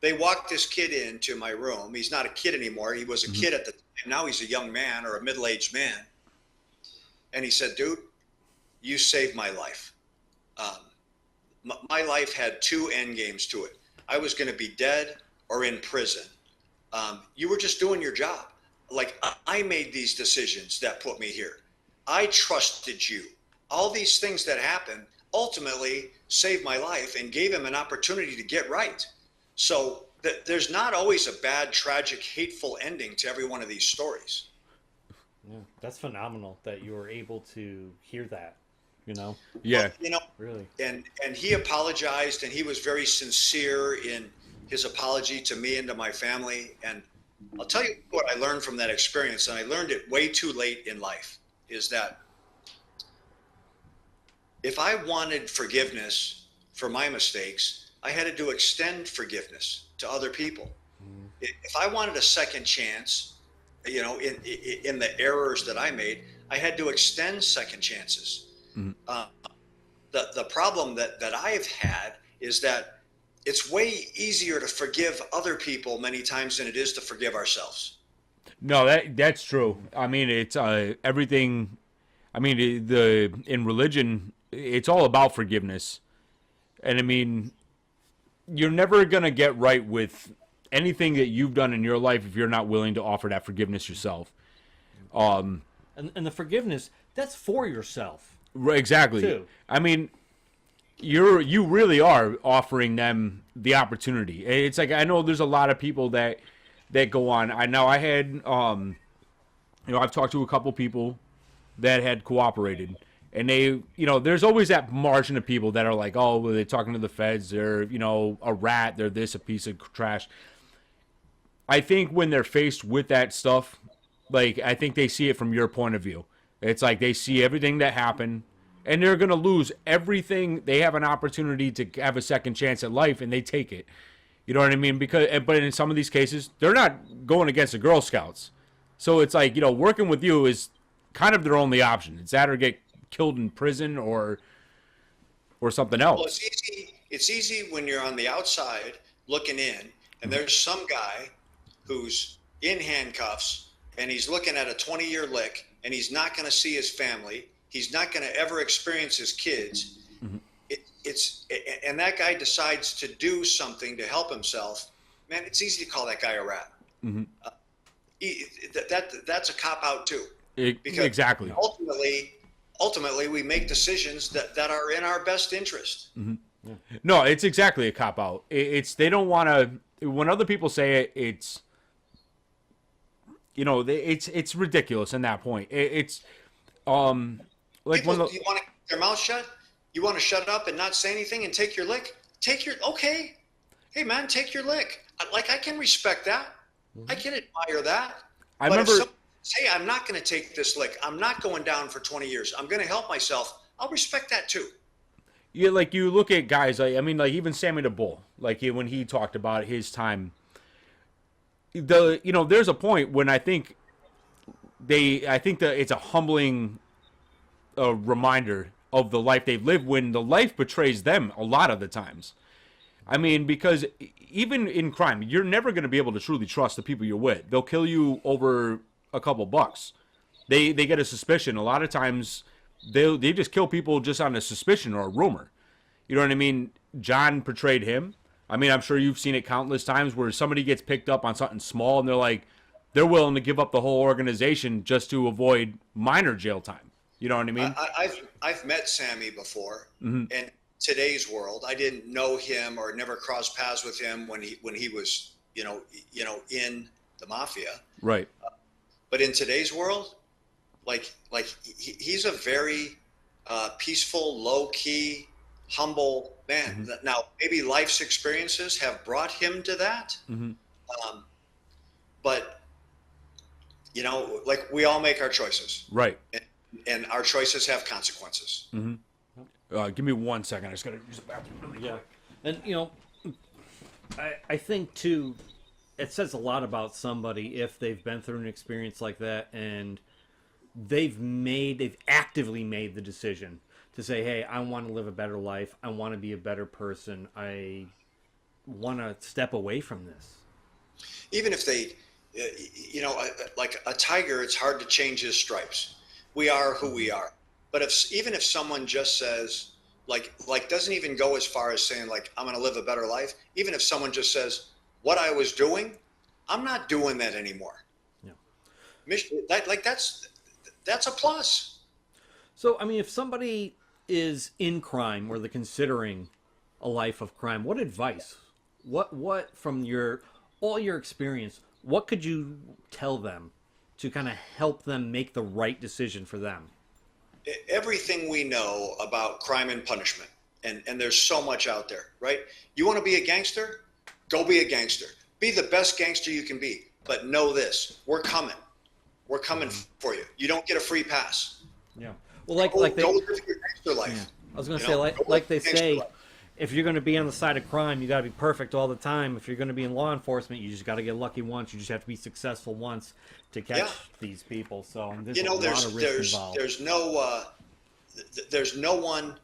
They walked this kid into my room. He's not a kid anymore. He was a kid at the time. Now he's a young man or a middle-aged man. And he said, dude, you saved my life. My life had two end games to it. I was going to be dead or in prison. You were just doing your job. Like, I made these decisions that put me here. I trusted you. All these things that happened ultimately saved my life and gave him an opportunity to get right. So there's not always a bad, tragic, hateful ending to every one of these stories. Yeah, that's phenomenal that you were able to hear that. Yeah. Well, really. And he apologized, and he was very sincere in his apology to me and to my family. And I'll tell you what I learned from that experience, and I learned it way too late in life, is that if I wanted forgiveness for my mistakes, I had to extend forgiveness to other people. If I wanted a second chance, in the errors that I made, I had to extend second chances. The problem that I've had is that it's way easier to forgive other people many times than it is to forgive ourselves. No, that's true. I mean, it's everything. I mean, in religion, it's all about forgiveness, and I mean, you're never gonna get right with anything that you've done in your life if you're not willing to offer that forgiveness yourself. And the forgiveness, that's for yourself. Exactly. Too. I mean, you really are offering them the opportunity. It's like, I know there's a lot of people that go on. I had I've talked to a couple people that had cooperated, and they, there's always that margin of people that are like, oh, well, they're talking to the feds, they're, a rat, they're this, a piece of trash. I think when they're faced with that stuff, like, I think they see it from your point of view. It's like they see everything that happened, and they're going to lose everything. They have an opportunity to have a second chance at life, and they take it. You know what I mean? But in some of these cases, they're not going against the Girl Scouts. So it's like, working with you is kind of their only option. It's that or get killed in prison or something else. Well, it's easy when you're on the outside looking in, and there's some guy who's in handcuffs, and he's looking at a 20-year lick, and he's not going to see his family. He's not going to ever experience his kids. And that guy decides to do something to help himself. Man, it's easy to call that guy a rat. That's a cop-out too. Because exactly. Ultimately, we make decisions that are in our best interest. Yeah. No, it's exactly a cop-out. They don't want to. When other people say it, it's it's ridiculous in that point. It's like people, you want to keep their mouth shut? You want to shut up and not say anything and take your lick? Okay. Hey man, take your lick. I can respect that. I can admire that. I But remember. if someone says, hey, I'm not going to take this lick, I'm not going down for 20 years, I'm going to help myself, I'll respect that too. Yeah, like you look at guys like, I mean, like even Sammy the Bull, like when he talked about his time. There's a point when I think that it's a humbling reminder of the life they've lived when the life betrays them a lot of the times. I mean, because even in crime, you're never going to be able to truly trust the people you're with. They'll kill you over a couple bucks. They get a suspicion. A lot of times, they just kill people just on a suspicion or a rumor. You know what I mean? John portrayed him. I mean, I'm sure you've seen it countless times where somebody gets picked up on something small and they're willing to give up the whole organization just to avoid minor jail time. You know what I mean? I've met Sammy before, and today's world, I didn't know him or never crossed paths with him when he was in the mafia. Right. But in today's world, he's a very peaceful, low key, humble man. Now, maybe life's experiences have brought him to that, but we all make our choices, Right. and our choices have consequences. Give me 1 second. I just got to use the bathroom. Yeah, and I think too, it says a lot about somebody if they've been through an experience like that and they've actively made the decision to say, hey, I want to live a better life. I want to be a better person. I want to step away from this. Even if they, like a tiger, it's hard to change his stripes. We are who we are. But even if someone just says, doesn't even go as far as saying, I'm going to live a better life. Even if someone just says, what I was doing, I'm not doing that anymore. Yeah. That's a plus. So, I mean, if somebody is in crime or they're considering a life of crime, what advice, what from all your experience, what could you tell them to kind of help them make the right decision for them? Everything we know about crime and punishment, and there's so much out there, right? You want to be a gangster? Go be a gangster. Be the best gangster you can be. But know this, we're coming. We're coming for you. You don't get a free pass. Yeah. Well, go live your gangster life. Yeah. I was going to say, like they say, if you're going to be on the side of crime, you got to be perfect all the time. If you're going to be in law enforcement, you just got to get lucky once. You just have to be successful once to catch these people. So there's a lot of risk involved. There's no one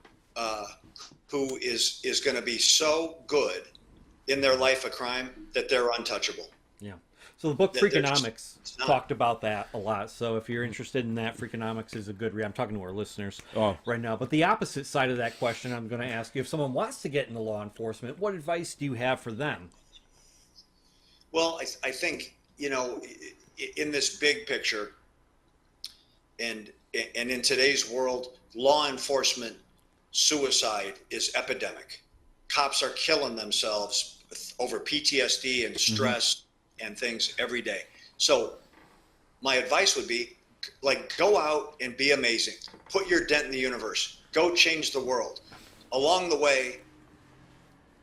who is going to be so good in their life of crime that they're untouchable. Yeah. So the book Freakonomics talked about that a lot. So if you're interested in that, Freakonomics is a good read. I'm talking to our listeners right now. But the opposite side of that question, I'm going to ask you, if someone wants to get into law enforcement, what advice do you have for them? Well, I think, in this big picture and in today's world, law enforcement suicide is epidemic. Cops are killing themselves over PTSD and stress and things every day. So my advice would be, go out and be amazing. Put your dent in the universe. Go change the world. Along the way,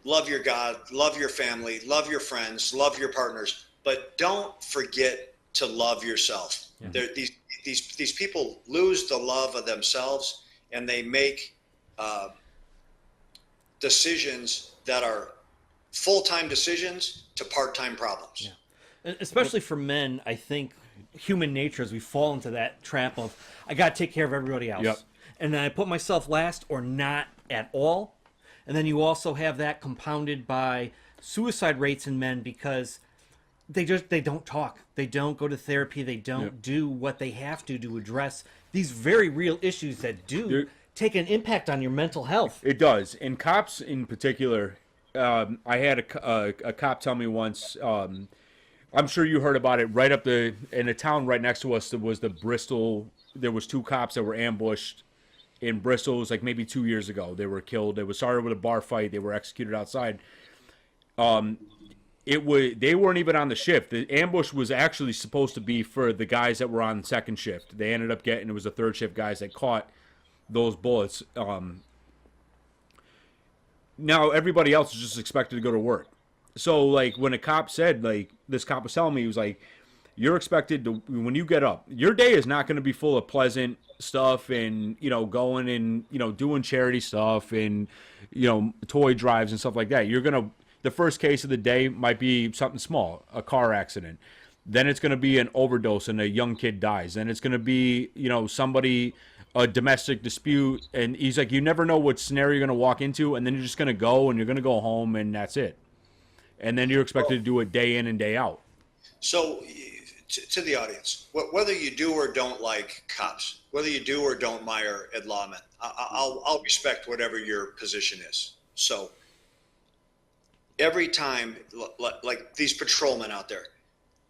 love your God, love your family, love your friends, love your partners, but don't forget to love yourself. Yeah. These people lose the love of themselves, and they make decisions that are full-time decisions to part-time problems. Yeah. And especially for men, I think human nature is we fall into that trap of, I got to take care of everybody else. Yep. And then I put myself last or not at all. And then you also have that compounded by suicide rates in men because they don't talk. They don't go to therapy. They don't do what they have to address these very real issues that take an impact on your mental health. It does. And cops in particular, I had a cop tell me once, I'm sure you heard about it, in a town right next to us, there was there was 2 cops that were ambushed in Bristol. It was like maybe 2 years ago. They were killed. It started with a bar fight. They were executed outside. They weren't even on the shift. The ambush was actually supposed to be for the guys that were on second shift. They ended up it was the third shift guys that caught those bullets. Now everybody else is just expected to go to work. So like when a cop said, like this cop was telling me, he was like, you're expected to, when you get up, your day is not going to be full of pleasant stuff and, going and, doing charity stuff and, toy drives and stuff like that. The first case of the day might be something small, a car accident. Then it's going to be an overdose and a young kid dies. Then it's going to be, somebody, a domestic dispute. And he's like, you never know what scenario you're going to walk into. And then you're just going to go and you're going to go home and that's it. And then you're expected to do it day in and day out. So to the audience, whether you do or don't like cops, whether you do or don't admire lawmen, I'll respect whatever your position is. So every time, like these patrolmen out there,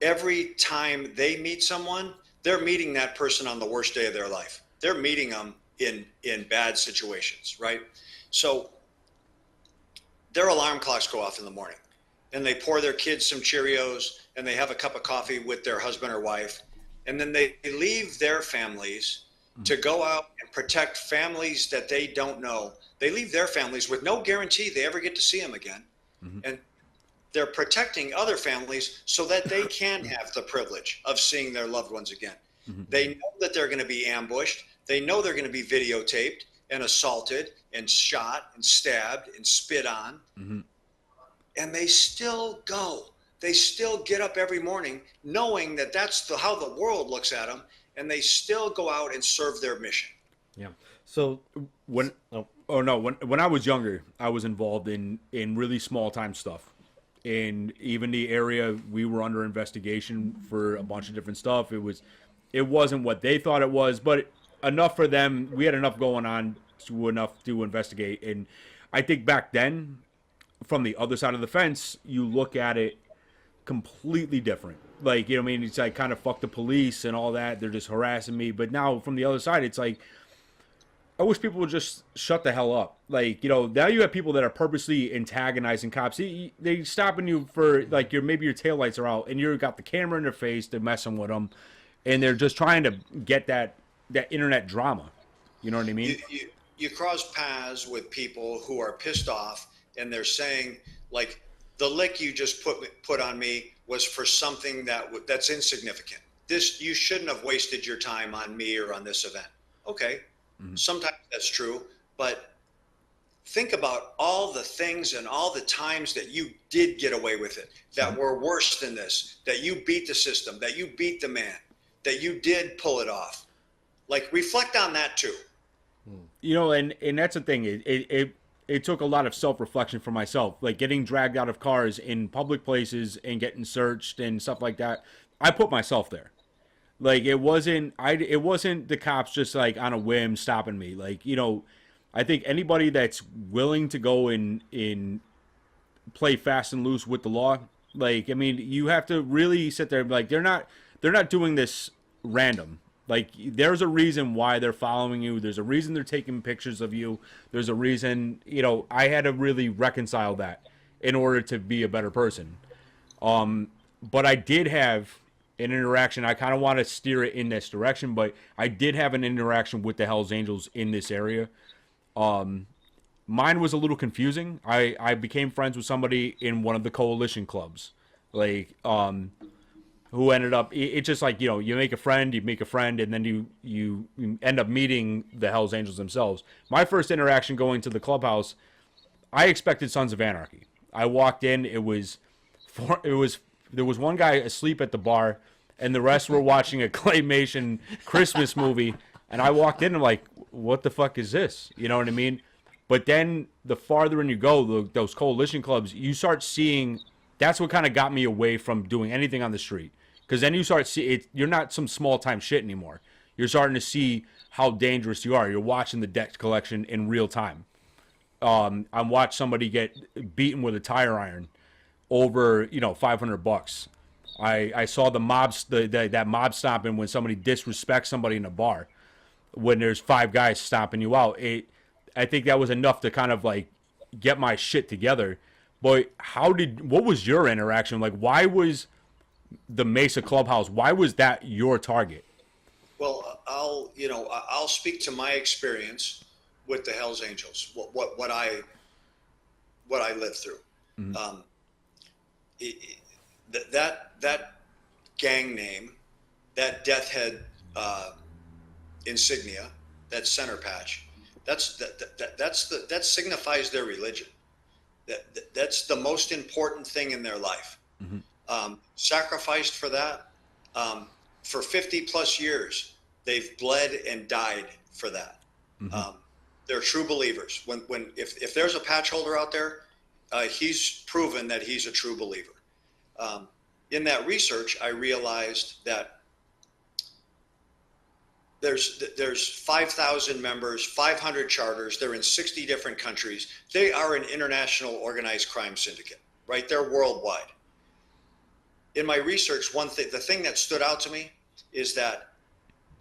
every time they meet someone, they're meeting that person on the worst day of their life. They're meeting them in bad situations, right? So their alarm clocks go off in the morning and they pour their kids some Cheerios and they have a cup of coffee with their husband or wife. And then they leave their families to go out and protect families that they don't know. They leave their families with no guarantee they ever get to see them again. And they're protecting other families so that they can have the privilege of seeing their loved ones again. They know that they're going to be ambushed. They know they're going to be videotaped and assaulted and shot and stabbed and spit on. And they still go. They still get up every morning knowing that that's how the world looks at them, and they still go out and serve their mission. Yeah. So when I was younger, I was involved in really small time stuff. In even the area we were under investigation for a bunch of different stuff. It wasn't what they thought it was, but enough for them. We had enough going on to investigate. And I think back then, from the other side of the fence, you look at it completely different. Like, it's like kind of fuck the police and all that. They're just harassing me. But now from the other side, it's like, I wish people would just shut the hell up. Like, now you have people that are purposely antagonizing cops. They stopping you for, like, maybe your taillights are out and you've got the camera in their face. They're messing with them. And they're just trying to get that internet drama. You know what I mean? You cross paths with people who are pissed off and they're saying, like, the lick you just put on me was for something that's insignificant. You shouldn't have wasted your time on me or on this event. Okay. Sometimes that's true, but think about all the things and all the times that you did get away with it, that were worse than this, that you beat the system, that you beat the man, that you did pull it off. Like, reflect on that too. And that's the thing. It took a lot of self-reflection for myself, like getting dragged out of cars in public places and getting searched and stuff like that. I put myself there. Like, it wasn't the cops just like on a whim stopping me. Like, I think anybody that's willing to go and play fast and loose with the law, like, you have to really sit there and be like, they're not doing this random. Like, there's a reason why they're following you. There's a reason they're taking pictures of you. There's a reason, I had to really reconcile that in order to be a better person. But I did have an interaction. I kind of want to steer it in this direction, but I did have an interaction with the Hells Angels in this area. Mine was a little confusing. I became friends with somebody in one of the coalition clubs, like, who ended up, it's just like, you make a friend, and then you end up meeting the Hells Angels themselves. My first interaction going to the clubhouse, I expected Sons of Anarchy. I walked in, there was one guy asleep at the bar, and the rest were watching a claymation Christmas movie, and I walked in and like, what the fuck is this? You know what I mean? But then the farther in you go, those coalition clubs, you start seeing, that's what kind of got me away from doing anything on the street. Because then you start see it, you're not some small time shit anymore. You're starting to see how dangerous you are. You're watching the debt collection in real time. I watched somebody get beaten with a tire iron over $500. I saw the mobs that mob stomping when somebody disrespects somebody in a bar. When there's 5 guys stomping you out, I think that was enough to kind of like get my shit together. But what was your interaction? Like, why was the Mesa Clubhouse, why was that your target? Well, I'll speak to my experience with the Hells Angels, what I lived through. that gang name, that death head insignia, that center patch, that signifies their religion. That's the most important thing in their life. Sacrificed for that. For 50 plus years, they've bled and died for that. They're true believers. If there's a patch holder out there, he's proven that he's a true believer. In that research, I realized that there's 5,000 members, 500 charters. They're in 60 different countries. They are an international organized crime syndicate, right? They're worldwide. In my research, the thing that stood out to me is that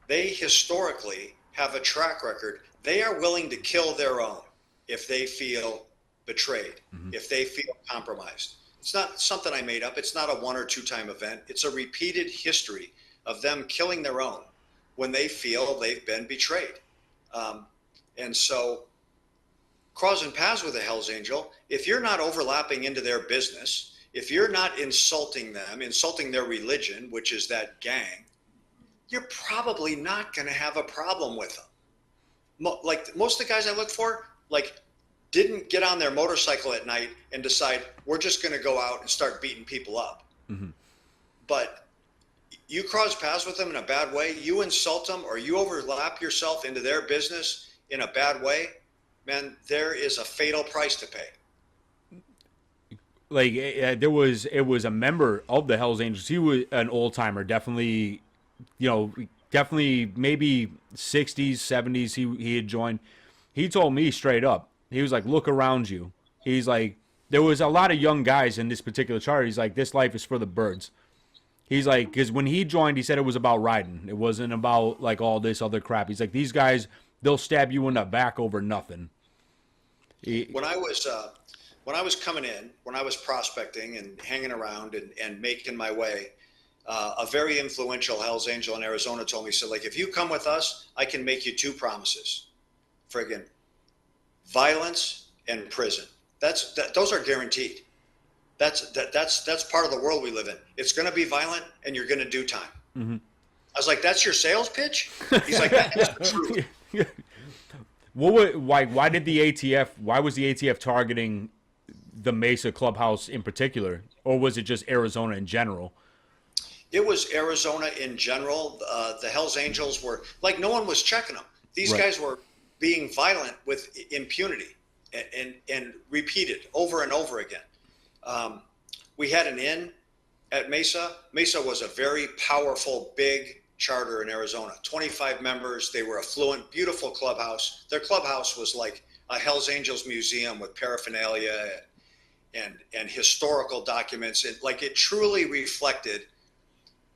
they historically have a track record. They are willing to kill their own if they feel betrayed, if they feel compromised. It's not something I made up. It's not a 1 or 2 time event. It's a repeated history of them killing their own when they feel they've been betrayed. And so crossing paths with a Hell's Angel, if you're not overlapping into their business, if you're not insulting them, insulting their religion, which is that gang, you're probably not going to have a problem with them. Like most of the guys I look for, like didn't get on their motorcycle at night and decide we're just going to go out and start beating people up. But you cross paths with them in a bad way, you insult them, or you overlap yourself into their business in a bad way, man, there is a fatal price to pay. Like it was a member of the Hells Angels. He was an old timer, definitely, definitely maybe 60s, 70s. He had joined. He told me straight up. He was like, "Look around you." He's like, there was a lot of young guys in this particular charter. He's like, "This life is for the birds." He's like, because when he joined, he said it was about riding. It wasn't about like all this other crap. He's like, these guys, they'll stab you in the back over nothing. When I was coming in, when I was prospecting and hanging around and making my way, a very influential Hells Angel in Arizona told me, so like, if you come with us, I can make you 2 promises. Friggin' violence and prison. Those are guaranteed. That's part of the world we live in. It's going to be violent and you're going to do time. I was like, that's your sales pitch? He's like, that's the truth. Why did the ATF, why was the ATF targeting the Mesa clubhouse in particular? Or was it just Arizona in general? It was Arizona in general. The Hells Angels were like, no one was checking them. These guys were being violent with impunity and repeated over and over again. We had an inn at Mesa. Mesa was a very powerful, big charter in Arizona. 25 members. They were affluent, beautiful clubhouse. Their clubhouse was like a Hells Angels museum with paraphernalia and historical documents. It truly reflected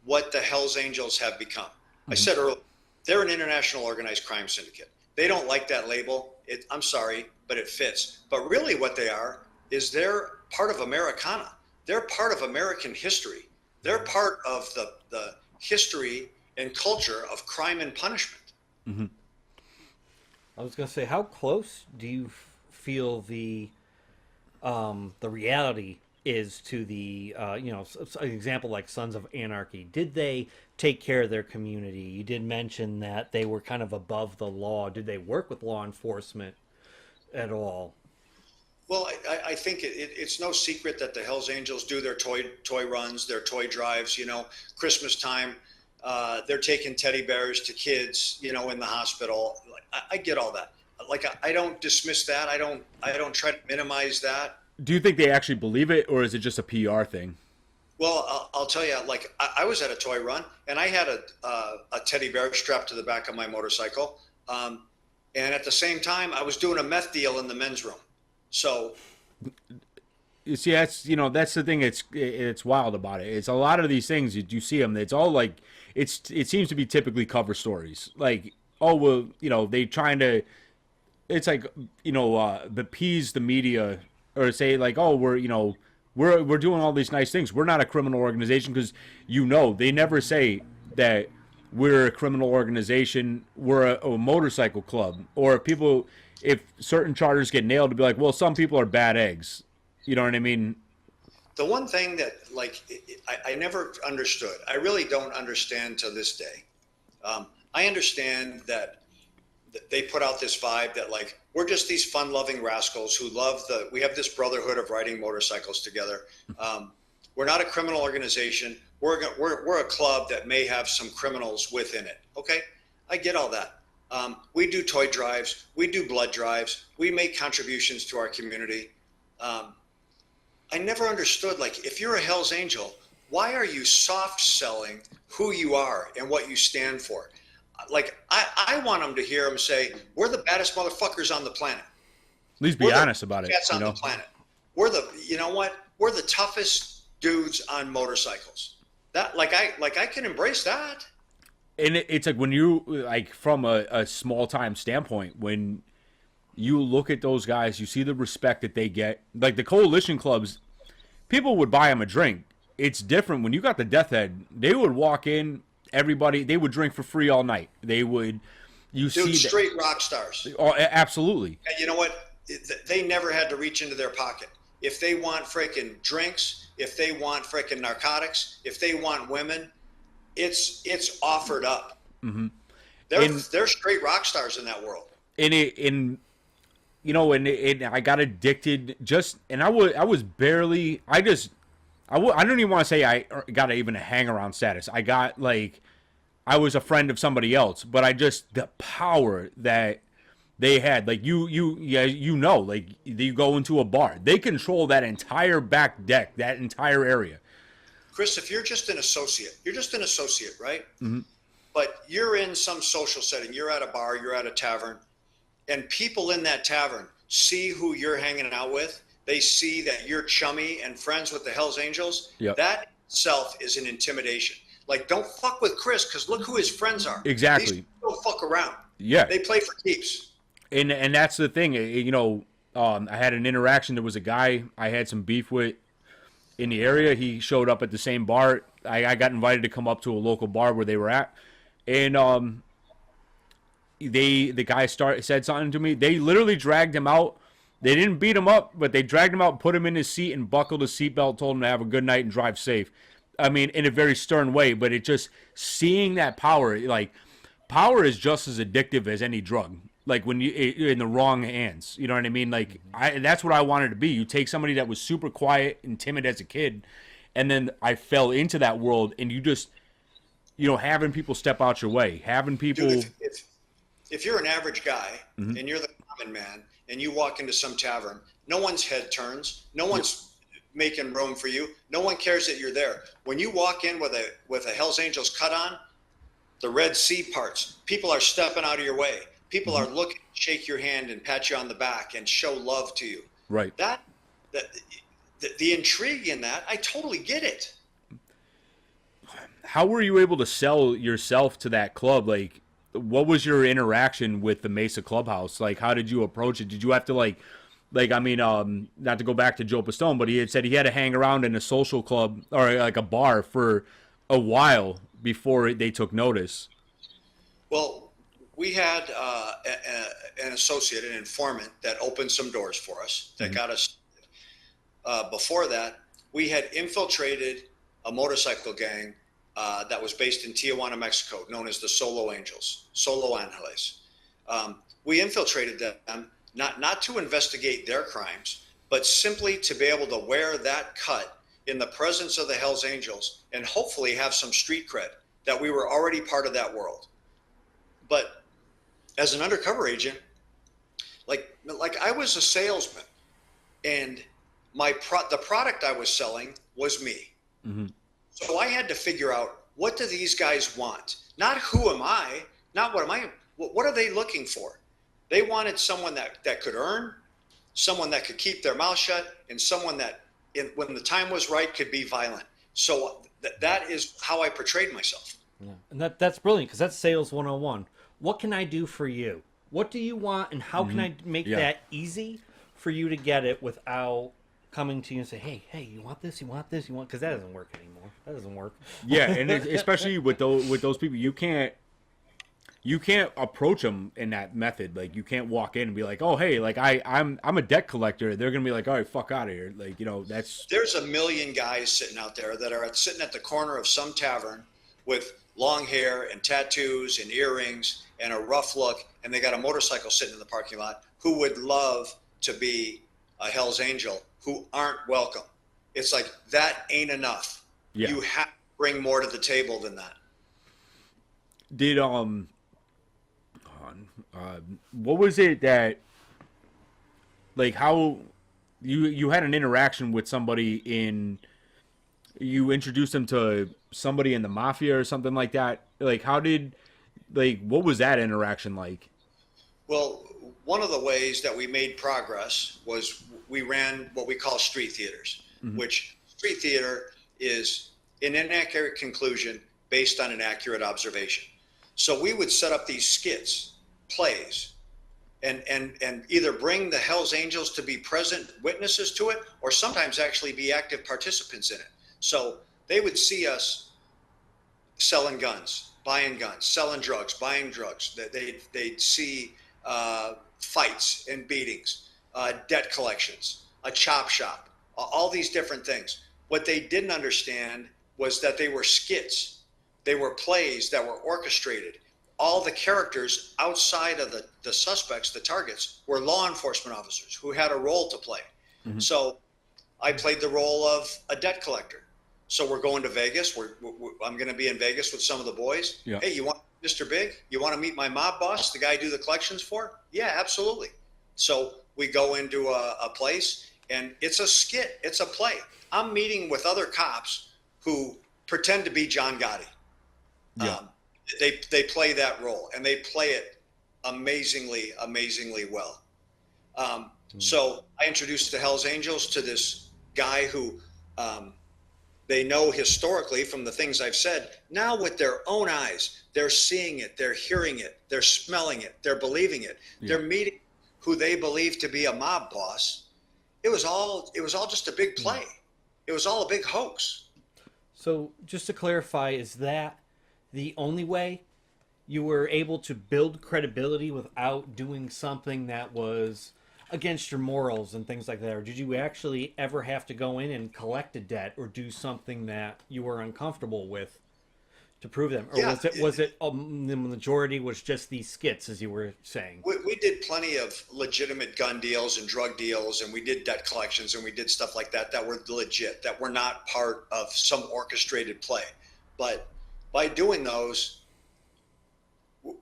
what the Hells Angels have become. I said earlier, they're an international organized crime syndicate. They don't like that label. I'm sorry, but it fits. But really what they are is they're part of Americana. They're part of American history. They're part of the history and culture of crime and punishment. I was going to say, how close do you feel the reality is to the, an example like Sons of Anarchy? Did they take care of their community? You did mention that they were kind of above the law. Did they work with law enforcement at all? Well, I think it's no secret that the Hells Angels do their toy runs, their toy drives. Christmas time, they're taking teddy bears to kids, in the hospital. I get all that. Like I don't dismiss that. I don't try to minimize that. Do you think they actually believe it, or is it just a PR thing? Well, I'll tell you. Like I was at a toy run, and I had a teddy bear strapped to the back of my motorcycle, and at the same time, I was doing a meth deal in the men's room. So, you see, that's the thing. It's wild about it. It's a lot of these things you see them. It's all like it seems to be typically cover stories. Like, oh well, they trying to. It's like appease the media or say like, oh we're doing all these nice things. We're not a criminal organization because they never say that we're a criminal organization. We're a motorcycle club or people. If certain charters get nailed, to be like, well, some people are bad eggs. You know what I mean? the one thing that like I never understood, I really don't understand to this day. I understand that they put out this vibe that like we're just these fun-loving rascals who love we have this brotherhood of riding motorcycles together. We're not a criminal organization. We're a club that may have some criminals within it. Okay, I get all that. We do toy drives. We do blood drives. We make contributions to our community. I never understood, like, if you're a Hell's Angel, why are you soft selling who you are and what you stand for? Like, I want them to hear them say, we're the baddest motherfuckers on the planet. At least be honest about it. Cats on the planet. You know what? We're the toughest dudes on motorcycles. That, like I can embrace that. And it's like when you, like, from a small time standpoint, when you look at those guys, you see the respect that they get. Like the coalition clubs, people would buy them a drink. It's different when you got the Death Head. They would walk in, everybody, they would drink for free all night. They would, straight rock stars. Oh, absolutely. And you know what? They never had to reach into their pocket. If they want freaking drinks, if they want freaking narcotics, if they want women, it's offered up. Mm-hmm. They're straight rock stars in that world. And I got addicted I don't even want to say I got even a hang around status. I got like, I was a friend of somebody else, but the power that they had, like you go into a bar, they control that entire back deck, that entire area. Chris, if you're just an associate, right? Mm-hmm. But you're in some social setting, you're at a bar, you're at a tavern, and people in that tavern see who you're hanging out with. They see that you're chummy and friends with the Hells Angels. Yep. That itself is an intimidation. Like, don't fuck with Chris because look who his friends are. Exactly. These people don't fuck around. Yeah. They play for keeps. And that's the thing. I had an interaction. There was a guy I had some beef with in the area. He showed up at the same bar. I got invited to come up to a local bar where they were at. And the guy said something to me. They literally dragged him out. They didn't beat him up, but they dragged him out, put him in his seat, and buckled his seatbelt, told him to have a good night and drive safe. I mean, in a very stern way, but it just, seeing that power, like, power is just as addictive as any drug. Like, when in the wrong hands, you know what I mean? Like, that's what I wanted to be. You take somebody that was super quiet and timid as a kid, and then I fell into that world, and you just, having people step out your way, having people. Dude, if you're an average guy, mm-hmm. and you're the common man, and you walk into some tavern, no one's head turns, no one's making room for you, no one cares that you're there. When you walk in with a Hells Angels cut on, the Red Sea parts, people are stepping out of your way. People mm-hmm. are looking to shake your hand and pat you on the back and show love to you. Right. The intrigue in that, I totally get it. How were you able to sell yourself to that club? Like, what was your interaction with the Mesa Clubhouse? Like, how did you approach it? Did you have to not to go back to Joe Pistone, but he had said he had to hang around in a social club or like a bar for a while before they took notice? Well, we had an associate, an informant that opened some doors for us, that mm-hmm. got us. Before that, we had infiltrated a motorcycle gang that was based in Tijuana, Mexico, known as the Solo Angeles. We infiltrated them, not to investigate their crimes, but simply to be able to wear that cut in the presence of the Hells Angels and hopefully have some street cred, that we were already part of that world. But as an undercover agent, like I was a salesman, and the product I was selling was me. Mm-hmm. So I had to figure out, what do these guys want? Not who am I, not what am I, what are they looking for? They wanted someone that could earn, someone that could keep their mouth shut, and someone that, when the time was right, could be violent. So that is how I portrayed myself. Yeah. And that's brilliant, because that's sales 101. What can I do for you? What do you want, and how mm-hmm. can I make that easy for you to get it without coming to you and say, hey, you want this, because that doesn't work anymore. That doesn't work. Yeah, and especially with those people, you can't, you can't approach them in that method. Like, you can't walk in and be like, oh, hey, like I'm a debt collector. They're gonna be like, all right, fuck out of here. Like, you know, that's There's a million guys sitting out there that are sitting at the corner of some tavern with long hair and tattoos and earrings and a rough look, and they got a motorcycle sitting in the parking lot, who would love to be a Hell's Angel, who aren't welcome. It's like, that ain't enough. Yeah. You have to bring more to the table than that. did what was it that, like, how you had an interaction with somebody in, you introduced them to somebody in the mafia or something like that? Like, how did, like, what was that interaction like? Well, one of the ways that we made progress was we ran what we call street theaters, which street theater is an inaccurate conclusion based on an accurate observation. So we would set up these skits, plays, and either bring the Hells Angels to be present witnesses to it, or sometimes actually be active participants in it. So they would see us selling guns, buying guns, selling drugs, buying drugs. They'd see fights and beatings, debt collections, a chop shop, all these different things. What they didn't understand was that they were skits. They were plays that were orchestrated. All the characters outside of the suspects, the targets, were law enforcement officers who had a role to play. So I played the role of a debt collector. So we're going to Vegas. I'm going to be in Vegas with some of the boys. Yeah. Hey, you want Mr. Big? You want to meet my mob boss, the guy I do the collections for? Yeah, absolutely. So we go into a place, and it's a skit. It's a play. I'm meeting with other cops who pretend to be John Gotti. Yeah. They play that role, and they play it amazingly well. So I introduced the Hells Angels to this guy who they know historically from the things I've said. Now with their own eyes, they're seeing it, they're hearing it, they're smelling it, they're believing it. Yeah. They're meeting who they believe to be a mob boss. It was all just a big play. It was all a big hoax. So just to clarify, is that the only way you were able to build credibility without doing something that was against your morals and things like that? Or did you actually ever have to go in and collect a debt or do something that you were uncomfortable with to prove them? Or Yeah. was it the majority was just these skits, as you were saying? We did plenty of legitimate gun deals and drug deals, and we did debt collections, and we did stuff like that that were legit, that were not part of some orchestrated play. But by doing those,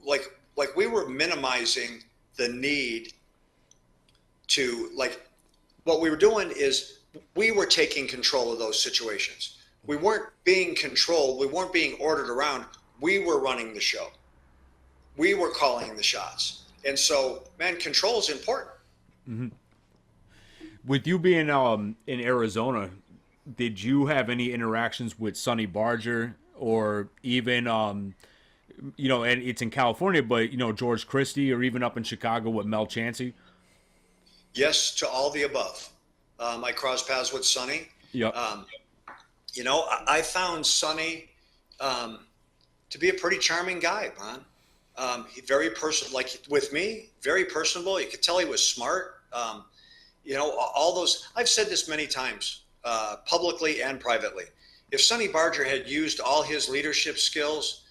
like we were minimizing the need to, like, what we were doing is we were taking control of those situations. We weren't being controlled. We weren't being ordered around. We were running the show. We were calling the shots. And so, man, control is important. With you being in Arizona, did you have any interactions with Sonny Barger, or even and it's in California, but George Christie, or even up in Chicago with Mel Chancey? Yes to all the above. I crossed paths with Sonny. Yep. I found Sonny to be a pretty charming guy, man. He very personal, like with me, very personable. You could tell he was smart. All those. I've said this many times, publicly and privately. If Sonny Barger had used all his leadership skills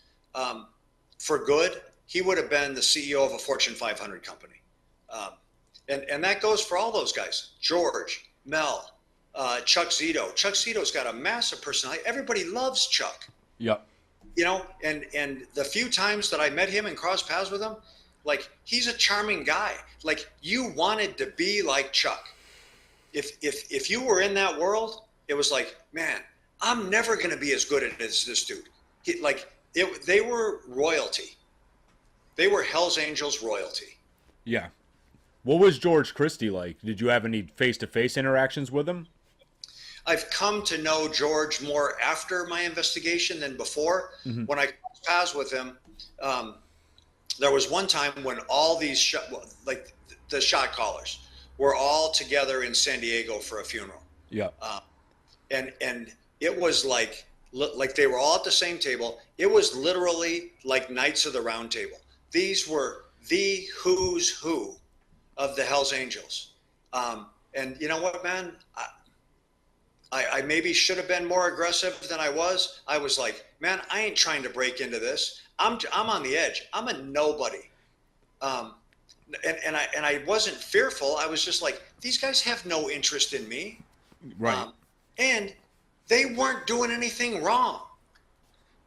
for good, he would have been the CEO of a Fortune 500 company. And that goes for all those guys. George, Mel, Chuck Zito. Chuck Zito's got a massive personality. Everybody loves Chuck. Yep. And the few times that I met him and crossed paths with him, like, he's a charming guy. Like, you wanted to be like Chuck. If you were in that world, it was like, man, I'm never going to be as good as this dude. They were royalty. They were Hell's Angels royalty. Yeah. What was George Christie like? Did you have any face-to-face interactions with him? I've come to know George more after my investigation than before. When I crossed paths with him, there was one time when all these the shot callers were all together in San Diego for a funeral. Yeah. And it was like they were all at the same table. It was literally like Knights of the Round Table. these were the who's who of the Hells Angels. And you know what, man? I maybe should have been more aggressive than I was. I was like, man, I ain't trying to break into this. I'm on the edge. I'm a nobody. And I wasn't fearful. I was just like, these guys have no interest in me. Right. And they weren't doing anything wrong.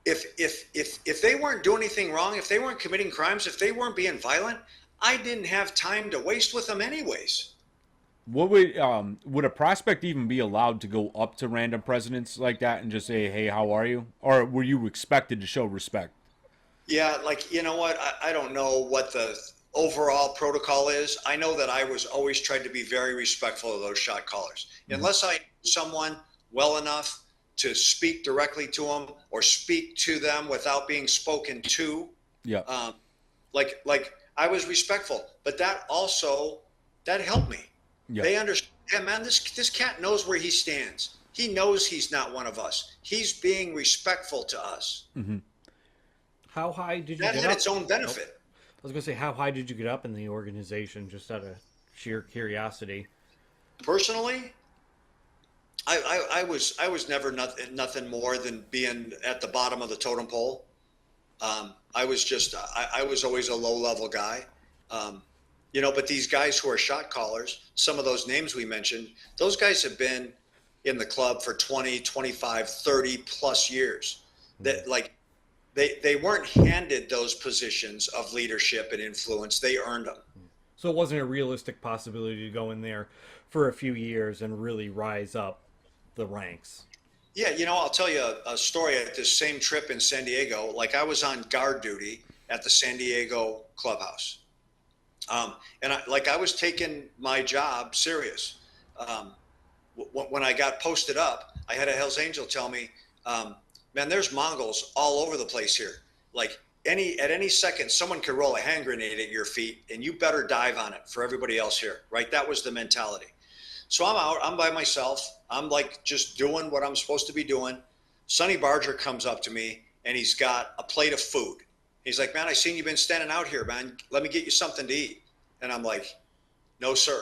If they weren't doing anything wrong, if they weren't committing crimes, if they weren't being violent, I didn't have time to waste with them anyways. What would a prospect even be allowed to go up to random presidents like that and just say, "Hey, how are you?" Or were you expected to show respect? Yeah, like, you know what? I don't know what the overall protocol is. I know that I was always tried to be very respectful of those shot callers. Unless I knew someone well enough to speak directly to them or speak to them without being spoken to. Yeah. Like I was respectful, but that helped me. Yeah. They understand, yeah, man, this cat knows where he stands. He knows he's not one of us. He's being respectful to us. Mm-hmm. How high did you That get had up? its own benefit. I was gonna say, how high did you get up in the organization, just out of sheer curiosity? Personally, I was never nothing more than being at the bottom of the totem pole. I was always a low level guy. But these guys who are shot callers, some of those names we mentioned, those guys have been in the club for 20, 25, 30 plus years. That like they weren't handed those positions of leadership and influence. They earned them. So it wasn't a realistic possibility to go in there for a few years and really rise up the ranks. Yeah, I'll tell you a story at this same trip in San Diego. Like, I was on guard duty at the San Diego clubhouse. And I was taking my job serious. When I got posted up, I had a Hells Angel tell me, man, there's Mongols all over the place here. Like, at any second, someone could roll a hand grenade at your feet, and you better dive on it for everybody else here, right? That was the mentality. So I'm out, I'm by myself. I'm like just doing what I'm supposed to be doing. Sonny Barger comes up to me, and he's got a plate of food. He's like, man, I seen you been standing out here, man. Let me get you something to eat. And I'm like, no, sir.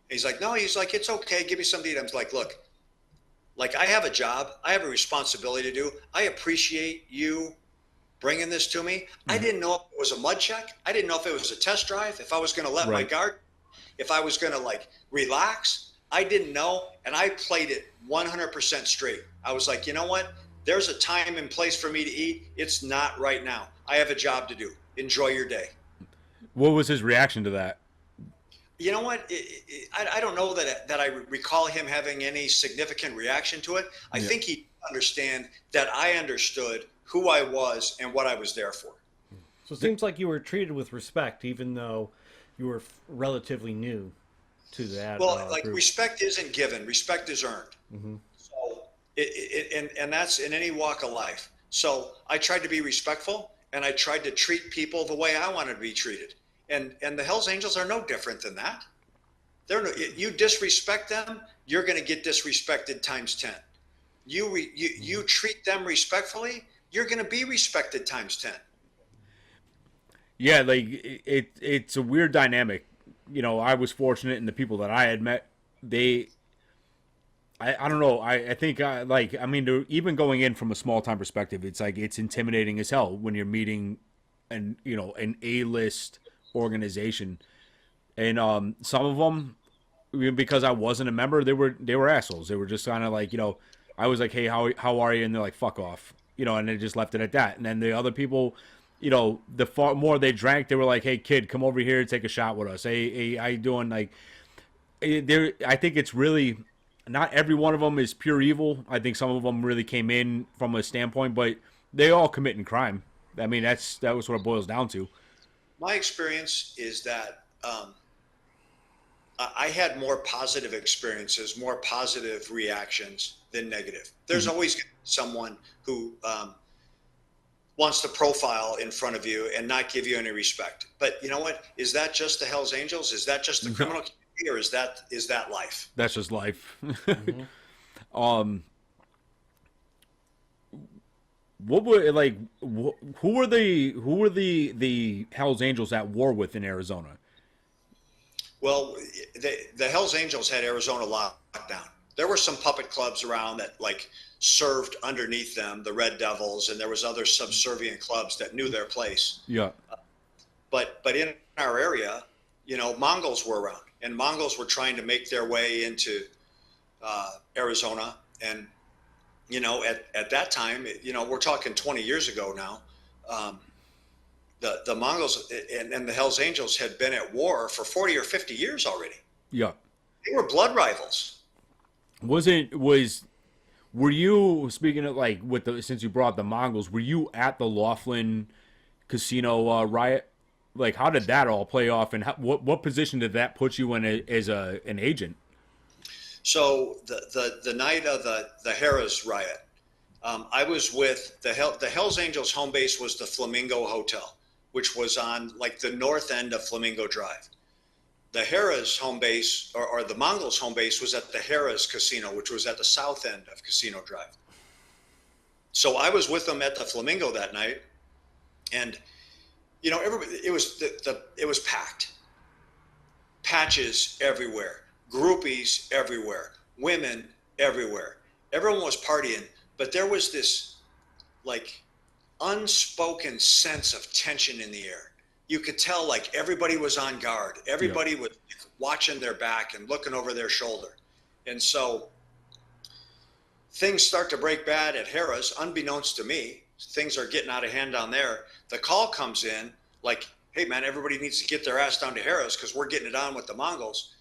He's like, no, he's like, it's okay. Give me something to eat. I'm like, look, like, I have a job. I have a responsibility to do. I appreciate you bringing this to me. I didn't know if it was a mud check. I didn't know if it was a test drive, if I was going to let my guard, if I was going to like relax. I didn't know. And I played it 100% straight. I was like, you know what? There's a time and place for me to eat. It's not right now. I have a job to do. Enjoy your day. What was his reaction to that? You know what? I don't know that I recall him having any significant reaction to it. I think he understand that I understood who I was and what I was there for. So it seems like you were treated with respect, even though you were relatively new to that. Well, group. Respect isn't given. Respect is earned. Mm-hmm. So and that's in any walk of life. So I tried to be respectful, and I tried to treat people the way I wanted to be treated. And the Hells Angels are no different than that. You disrespect them, you're going to get disrespected times 10. You treat them respectfully, you're going to be respected times 10. Yeah, like it's a weird dynamic. I was fortunate in the people that I had met. I don't know. I think even going in from a small time perspective, it's like it's intimidating as hell when you're meeting an A-list organization, and some of them, because I wasn't a member, they were assholes. They were just kind of like, I was like, hey, how are you? And they're like, fuck off, and they just left it at that. And then the other people, the far more they drank, they were like, hey kid, come over here, take a shot with us. Hey, how you doing? Like, I think it's really not every one of them is pure evil. I think some of them really came in from a standpoint, but they all committing crime. I mean, that was what it boils down to. My experience is that I had more positive experiences, more positive reactions than negative. There's always someone who wants to profile in front of you and not give you any respect. But you know what? Is that just the Hells Angels? Is that just the criminal community, or is that life? That's just life. What were like? Who were the Hell's Angels at war with in Arizona? Well, the Hells Angels had Arizona locked down. There were some puppet clubs around that like served underneath them, the Red Devils, and there was other subservient clubs that knew their place. Yeah. But in our area, Mongols were around, and Mongols were trying to make their way into Arizona. And at that time, we're talking 20 years ago now. The Mongols and the Hells Angels had been at war for 40 or 50 years already. Yeah. They were blood rivals. Were you, speaking of like since you brought up the Mongols, were you at the Laughlin casino riot? Like, how did that all play off, and what position did that put you in as an agent? So the night of the Harrah's riot, I was with the Hells Angels home base was the Flamingo Hotel, which was on like the north end of Flamingo Drive. The Harrah's home base, or the Mongols' home base, was at the Harrah's Casino, which was at the south end of Casino Drive. So I was with them at the Flamingo that night, and everybody, it was packed. Patches everywhere, groupies everywhere, women everywhere. Everyone was partying, but there was this like unspoken sense of tension in the air. You could tell like everybody was on guard. Everybody was watching their back and looking over their shoulder. And so things start to break bad at Harrah's, unbeknownst to me. Things are getting out of hand down there. The call comes in like, hey man, everybody needs to get their ass down to Harrah's because we're getting it on with the Mongols.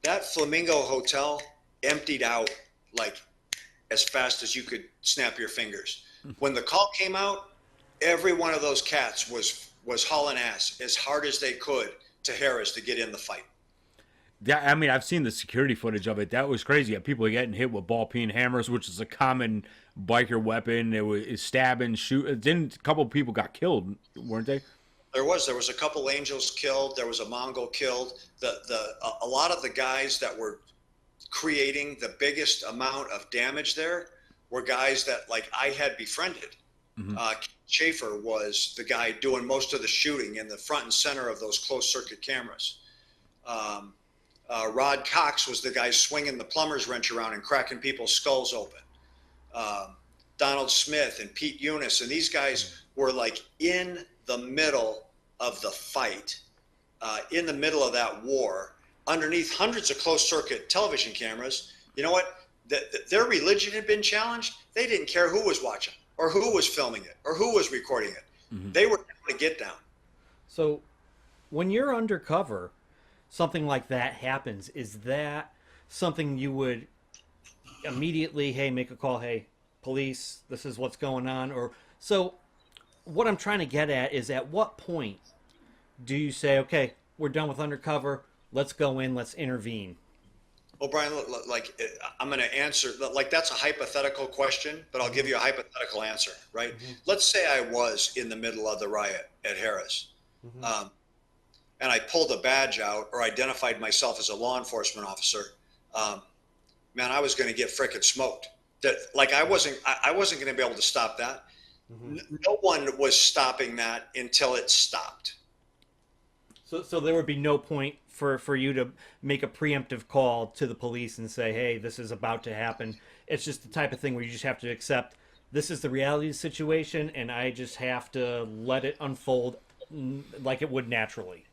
That Flamingo Hotel emptied out like as fast as you could snap your fingers. When the call came out, every one of those cats was hauling ass as hard as they could to Harrah's to get in the fight. Yeah, I mean, I've seen the security footage of it. That was crazy. People getting hit with ball peen hammers, which is a common biker weapon. It was stabbing, shoot. Didn't a couple of people got killed, weren't they? There was a couple angels killed. There was a Mongol killed. A lot of the guys that were creating the biggest amount of damage there were guys that like I had befriended. Mm-hmm. Schaefer was the guy doing most of the shooting in the front and center of those closed circuit cameras. Rod Cox was the guy swinging the plumber's wrench around and cracking people's skulls open. Donald Smith and Pete Eunice, and these guys were like in the middle of the fight, in the middle of that war, underneath hundreds of closed circuit television cameras. You know what? Their religion had been challenged. They didn't care who was watching or who was filming it or who was recording it. Mm-hmm. They were down to get down. So when you're undercover, something like that happens. Is that something you would immediately, hey, make a call, hey, police, this is what's going on? Or so what I'm trying to get at is, at what point do you say, okay, we're done with undercover, let's go in, let's intervene? Well, Brian, like I'm going to answer, like that's a hypothetical question, but I'll give you a hypothetical answer, right? Mm-hmm. Let's say I was in the middle of the riot at Harrah's, mm-hmm. And I pulled a badge out or identified myself as a law enforcement officer. Man, I was going to get frickin' smoked. That like I wasn't going to be able to stop that. Mm-hmm. No one was stopping that until it stopped. So there would be no point for you to make a preemptive call to the police and say, hey, this is about to happen. It's just the type of thing where you just have to accept this is the reality of the situation, and I just have to let it unfold like it would naturally.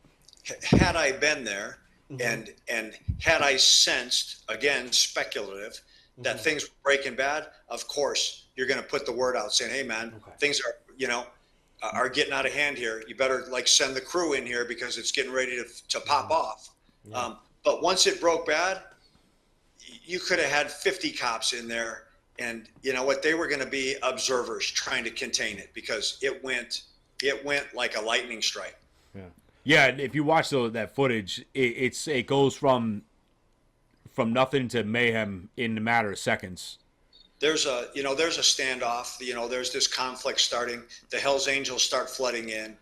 Had I been there, mm-hmm. and had I sensed, again, speculative, mm-hmm. that things were breaking bad, of course, you're going to put the word out saying, hey, man, okay. Things are getting out of hand here. You better like send the crew in here because it's getting ready to pop mm-hmm. off. Yeah. But once it broke bad, you could have had 50 cops in there, and you know what? They were going to be observers trying to contain it because it went like a lightning strike. Yeah. Yeah, if you watch that footage, it goes from nothing to mayhem in a matter of seconds. There's a standoff. There's this conflict starting. The Hells Angels start flooding in.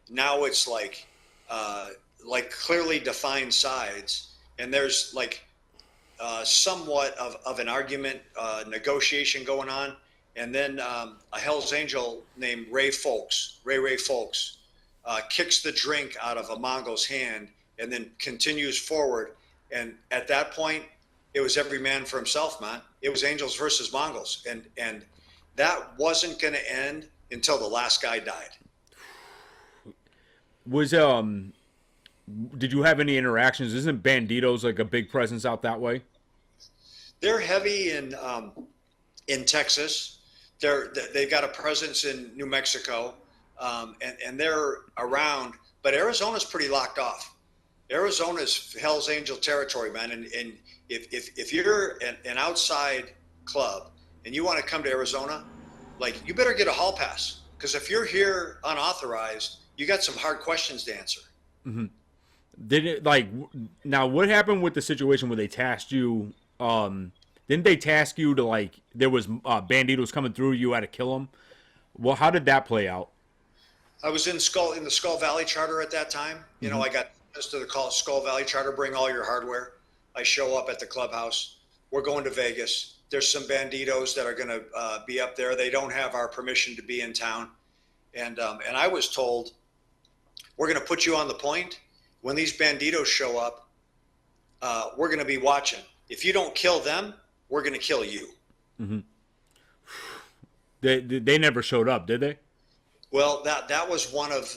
Now it's like clearly defined sides, and there's like somewhat of an argument, negotiation going on, And then a Hell's Angel named Ray Folks, kicks the drink out of a Mongo's hand and then continues forward. And at that point, it was every man for himself, man. It was Angels versus Mongols. And that wasn't going to end until the last guy died. Did you have any interactions? Isn't Banditos like a big presence out that way? They're heavy in Texas. They've got a presence in New Mexico, and they're around. But Arizona's pretty locked off. Arizona's Hell's Angel territory, man. And if you're an outside club and you want to come to Arizona, like, you better get a hall pass, because if you're here unauthorized, you got some hard questions to answer. Mm-hmm. Did it, like, now what happened with the situation where they tasked you? Didn't they task you to, like, there was Banditos coming through, you had to kill them? Well, how did that play out? I was in the Skull Valley Charter at that time. You know, I got to the Skull Valley Charter, bring all your hardware. I show up at the clubhouse. We're going to Vegas. There's some Banditos that are going to be up there. They don't have our permission to be in town. And I was told, we're going to put you on the point. When these Banditos show up, we're going to be watching. If you don't kill them, we're going to kill you. Mm-hmm. They never showed up, did they? Well, that was one of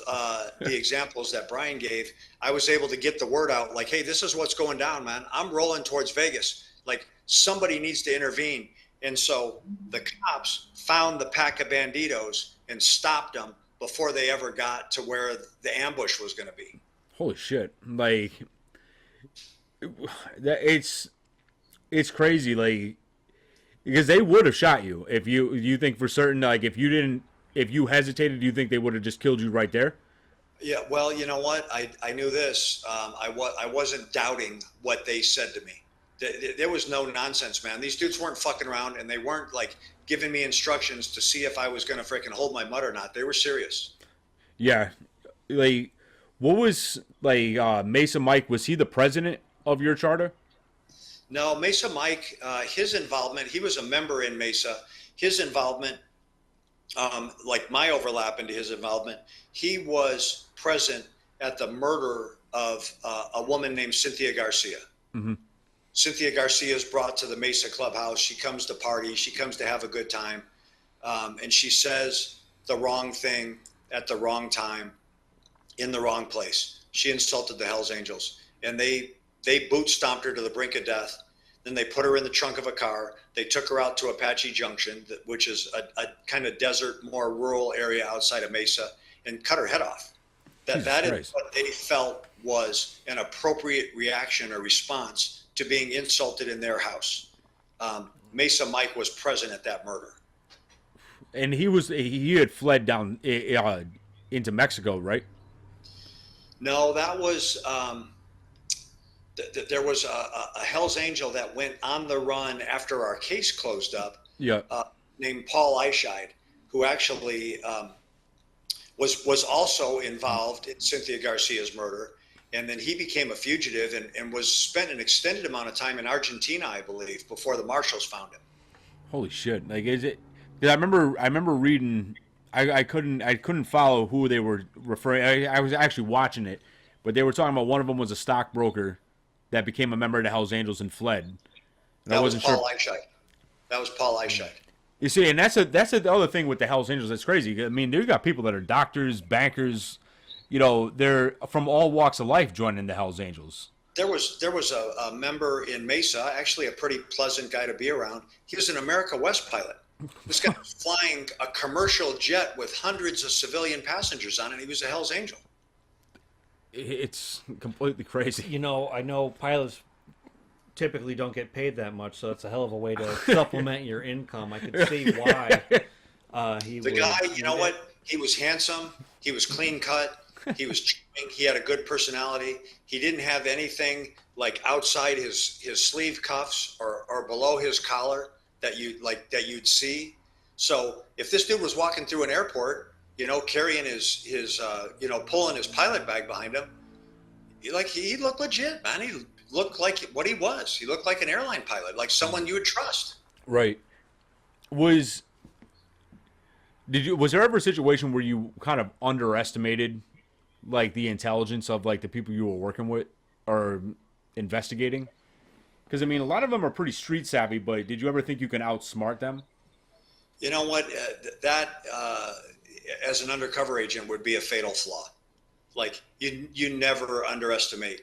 the examples that Brian gave. I was able to get the word out, like, hey, this is what's going down, man. I'm rolling towards Vegas. Like, somebody needs to intervene. And so the cops found the pack of Banditos and stopped them before they ever got to where the ambush was going to be. Holy shit. Like, it's crazy, like, because they would have shot you if you think for certain, like, if you hesitated, do you think they would have just killed you right there? Yeah, well, you know what? I knew this. I wasn't doubting what they said to me. There was no nonsense, man. These dudes weren't fucking around, and they weren't, like, giving me instructions to see if I was going to freaking hold my mud or not. They were serious. Yeah. Like, what was, like, Mesa Mike, was he the president of your charter? No, Mesa Mike, his involvement, he was a member in Mesa. His involvement, like my overlap into his involvement, he was present at the murder of a woman named Cynthia Garcia. Mm-hmm. Cynthia Garcia is brought to the Mesa clubhouse. She comes to party. She comes to have a good time. And she says the wrong thing at the wrong time in the wrong place. She insulted the Hells Angels. And they boot stomped her to the brink of death. Then they put her in the trunk of a car. They took her out to Apache Junction, which is a kind of desert, more rural area outside of Mesa, and cut her head off. That is what they felt was an appropriate reaction or response to being insulted in their house. Mesa Mike was present at that murder. And he had fled down into Mexico, right? No, that was there was a Hell's Angel that went on the run after our case closed up. Yeah. Named Paul Eichscheid, who actually was also involved in Cynthia Garcia's murder. And then he became a fugitive and was spent an extended amount of time in Argentina, I believe, before the marshals found him. Holy shit! Like, is it? Cause I remember reading. I couldn't follow who they were referring. I was actually watching it, but they were talking about one of them was a stockbroker that became a member of the Hells Angels and fled. And that was Paul Eichscheid. That was Paul Eichscheid. You see, and that's the other thing with the Hells Angels that's crazy. I mean, they've got people that are doctors, bankers. You know, they're from all walks of life joining the Hells Angels. There was a member in Mesa, actually a pretty pleasant guy to be around. He was an America West pilot. This guy was flying a commercial jet with hundreds of civilian passengers on it. He was a Hells Angel. It's completely crazy. You know, I know pilots typically don't get paid that much, so it's a hell of a way to supplement your income. I could see why The guy, you know what? He was handsome. He was clean cut. He was charming. He had a good personality. He didn't have anything like outside his sleeve cuffs or below his collar that you'd see. So if this dude was walking through an airport, you know, carrying his pulling his pilot bag behind him, he looked legit, man. He looked like what he was. He looked like an airline pilot, like someone you would trust. Right. Was there ever a situation where you kind of underestimated like the intelligence of like the people you were working with or investigating? Because I mean, a lot of them are pretty street savvy, but did you ever think you can outsmart them? You know what? That as an undercover agent would be a fatal flaw. Like you never underestimate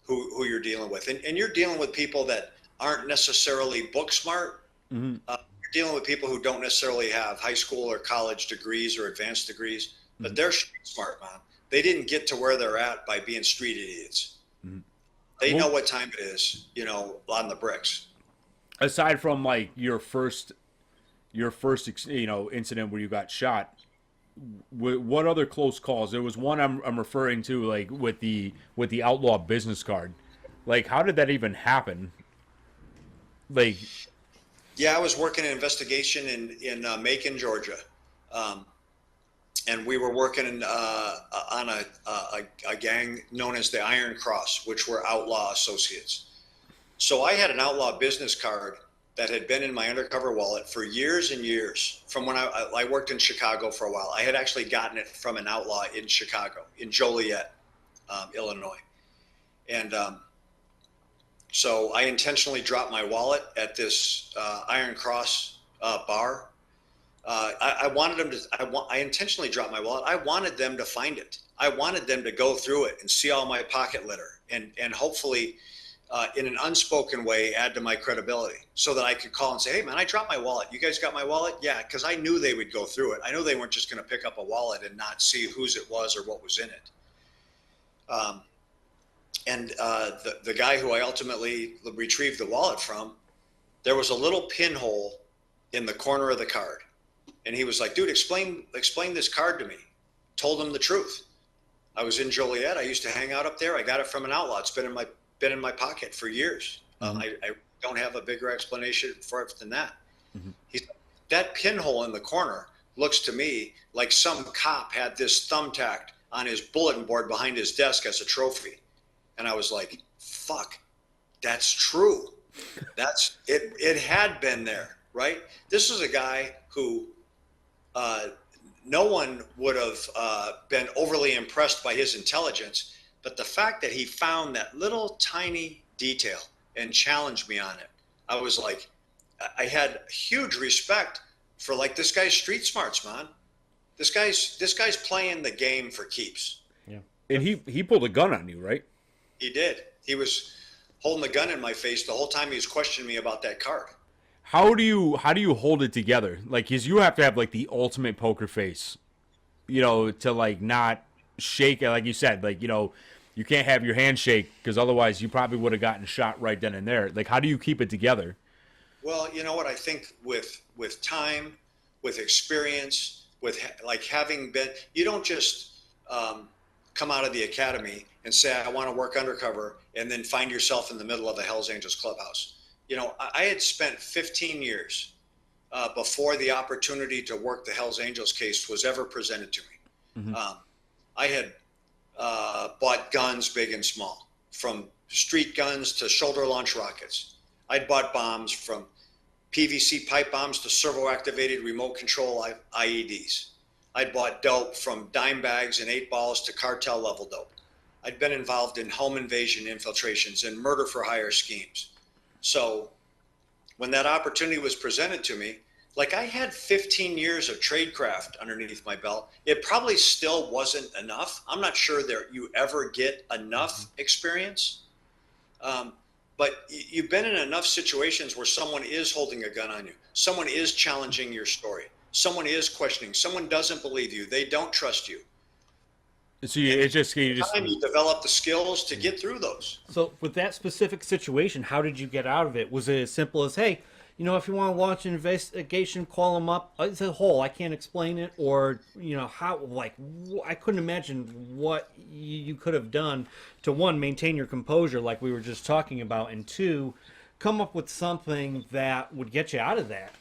who you're dealing with, and you're dealing with people that aren't necessarily book smart. Mm-hmm. You're dealing with people who don't necessarily have high school or college degrees or advanced degrees, but they're street smart, man. They didn't get to where they're at by being street idiots. Mm-hmm. They know what time it is, on the bricks. Aside from like your first incident where you got shot, what other close calls? There was one I'm referring to, like with the outlaw business card. Like, how did that even happen? Like, Yeah, I was working an investigation in Macon, Georgia, and we were working on a gang known as the Iron Cross, which were outlaw associates. So I had an outlaw business card that had been in my undercover wallet for years and years. From when I worked in Chicago for a while, I had actually gotten it from an outlaw in Chicago, in Joliet, Illinois, and so I intentionally dropped my wallet at this Iron Cross bar. I wanted them to. I intentionally dropped my wallet. I wanted them to find it. I wanted them to go through it and see all my pocket litter, and hopefully, in an unspoken way, add to my credibility, so that I could call and say, "Hey, man, I dropped my wallet. You guys got my wallet?" Yeah, because I knew they would go through it. I knew they weren't just going to pick up a wallet and not see whose it was or what was in it. And the guy who I ultimately retrieved the wallet from, there was a little pinhole in the corner of the card. And he was like, dude, explain this card to me. Told him the truth. I was in Joliet. I used to hang out up there. I got it from an outlaw. It's been in my pocket for years. Mm-hmm. I don't have a bigger explanation for it than that. Mm-hmm. That pinhole in the corner looks to me like some cop had this thumbtacked on his bulletin board behind his desk as a trophy. And I was like, fuck, that's true. That's it. It had been there, right? This is a guy who no one would have been overly impressed by his intelligence. But the fact that he found that little tiny detail and challenged me on it, I was like, I had huge respect for like this guy's street smarts, man. This guy's playing the game for keeps. Yeah. And he pulled a gun on you, right? He did. He was holding the gun in my face the whole time he was questioning me about that card. How do you hold it together? Like, 'cause you have to have like the ultimate poker face, to like not shake it. Like you said, like, you can't have your hand shake because otherwise you probably would have gotten shot right then and there. Like, how do you keep it together? Well, you know what? I think with time, with experience, with like having been, you don't just come out of the academy and say, I want to work undercover, and then find yourself in the middle of a Hells Angels clubhouse. I had spent 15 years before the opportunity to work the Hells Angels case was ever presented to me. Mm-hmm. I had bought guns big and small, from street guns to shoulder launch rockets. I'd bought bombs from PVC pipe bombs to servo activated remote control IEDs. I'd bought dope from dime bags and 8 balls to cartel level dope. I'd been involved in home invasion infiltrations and murder for hire schemes. So when that opportunity was presented to me, like I had 15 years of tradecraft underneath my belt. It probably still wasn't enough. I'm not sure that you ever get enough experience. But you've been in enough situations where someone is holding a gun on you. Someone is challenging your story. Someone is questioning. Someone doesn't believe you. They don't trust you. So you just You develop the skills to get through those. So with that specific situation, how did you get out of it? Was it as simple as, hey, if you want to launch an investigation, call them up? It's a hole. I can't explain it. Or, how, like, I couldn't imagine what you could have done to, one, maintain your composure like we were just talking about, and two, come up with something that would get you out of that.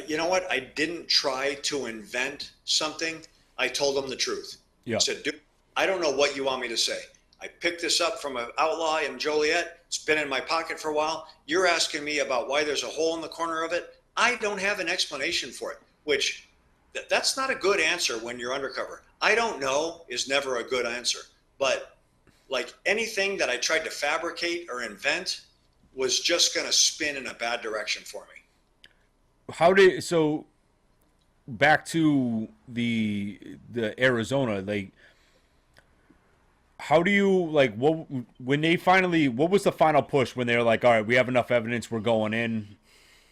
You know what? I didn't try to invent something. I told them the truth. Yeah. I said, dude, I don't know what you want me to say. I picked this up from an outlaw in Joliet. It's been in my pocket for a while. You're asking me about why there's a hole in the corner of it. I don't have an explanation for it, which That's not a good answer when you're undercover. I don't know is never a good answer. But like anything that I tried to fabricate or invent was just going to spin in a bad direction for me. So back to the Arizona, like how do you like what when they finally what was the final push when they were like, all right, we have enough evidence, we're going in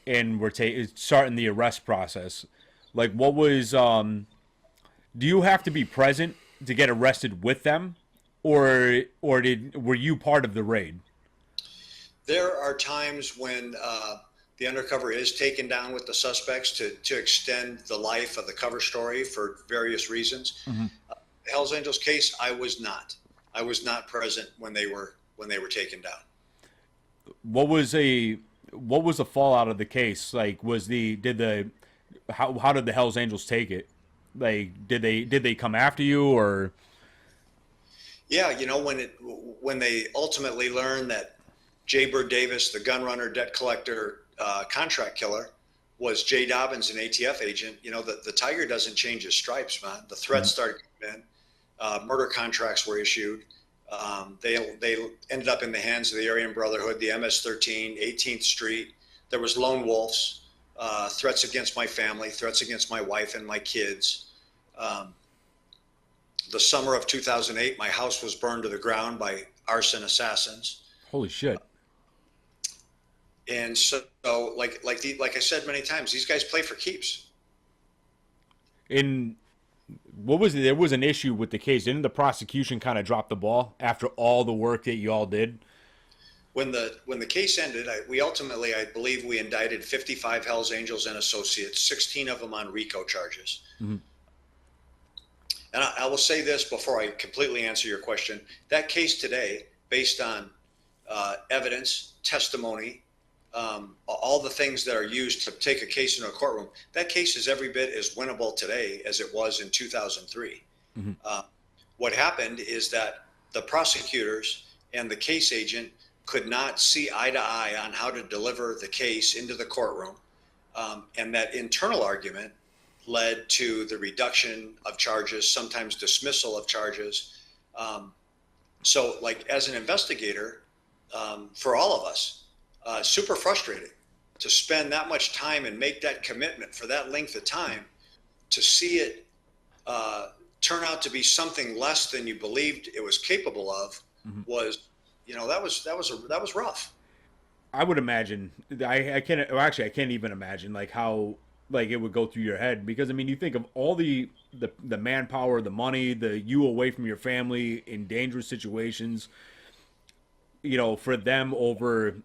and we're starting the arrest process? Like what was do you have to be present to get arrested with them, or were you part of the raid? There are times when the undercover is taken down with the suspects to extend the life of the cover story for various reasons. Mm-hmm. Hell's Angels case, I was not. I was not present when they were taken down. What was the fallout of the case? Like, how did the Hell's Angels take it? Like, did they come after you, or? Yeah, when they ultimately learned that Jay Bird Davis, the gun runner, debt collector, contract killer, was Jay Dobyns, an ATF agent, the tiger doesn't change his stripes, man. The threats started coming in. Murder contracts were issued. They ended up in the hands of the Aryan Brotherhood, the MS-13, 18th Street. There was lone wolves, threats against my family, threats against my wife and my kids. The summer of 2008, my house was burned to the ground by arson assassins. Holy shit. And so like I said many times, these guys play for keeps. In what was it? There was an issue with the case. Didn't the prosecution kind of drop the ball after all the work that you all did? When the case ended, I believe we indicted 55 Hells Angels and associates, 16 of them on RICO charges. Mm-hmm. And I will say this before I completely answer your question. That case today, based on evidence, testimony, all the things that are used to take a case into a courtroom, that case is every bit as winnable today as it was in 2003. Mm-hmm. What happened is that the prosecutors and the case agent could not see eye to eye on how to deliver the case into the courtroom. And that internal argument led to the reduction of charges, sometimes dismissal of charges. So like as an investigator, for all of us, super frustrating to spend that much time and make that commitment for that length of time to see it turn out to be something less than you believed it was capable of. Mm-hmm. was that was rough. I would imagine I can't even imagine like how like it would go through your head, because I mean you think of all the manpower, the money, you away from your family in dangerous situations, for them over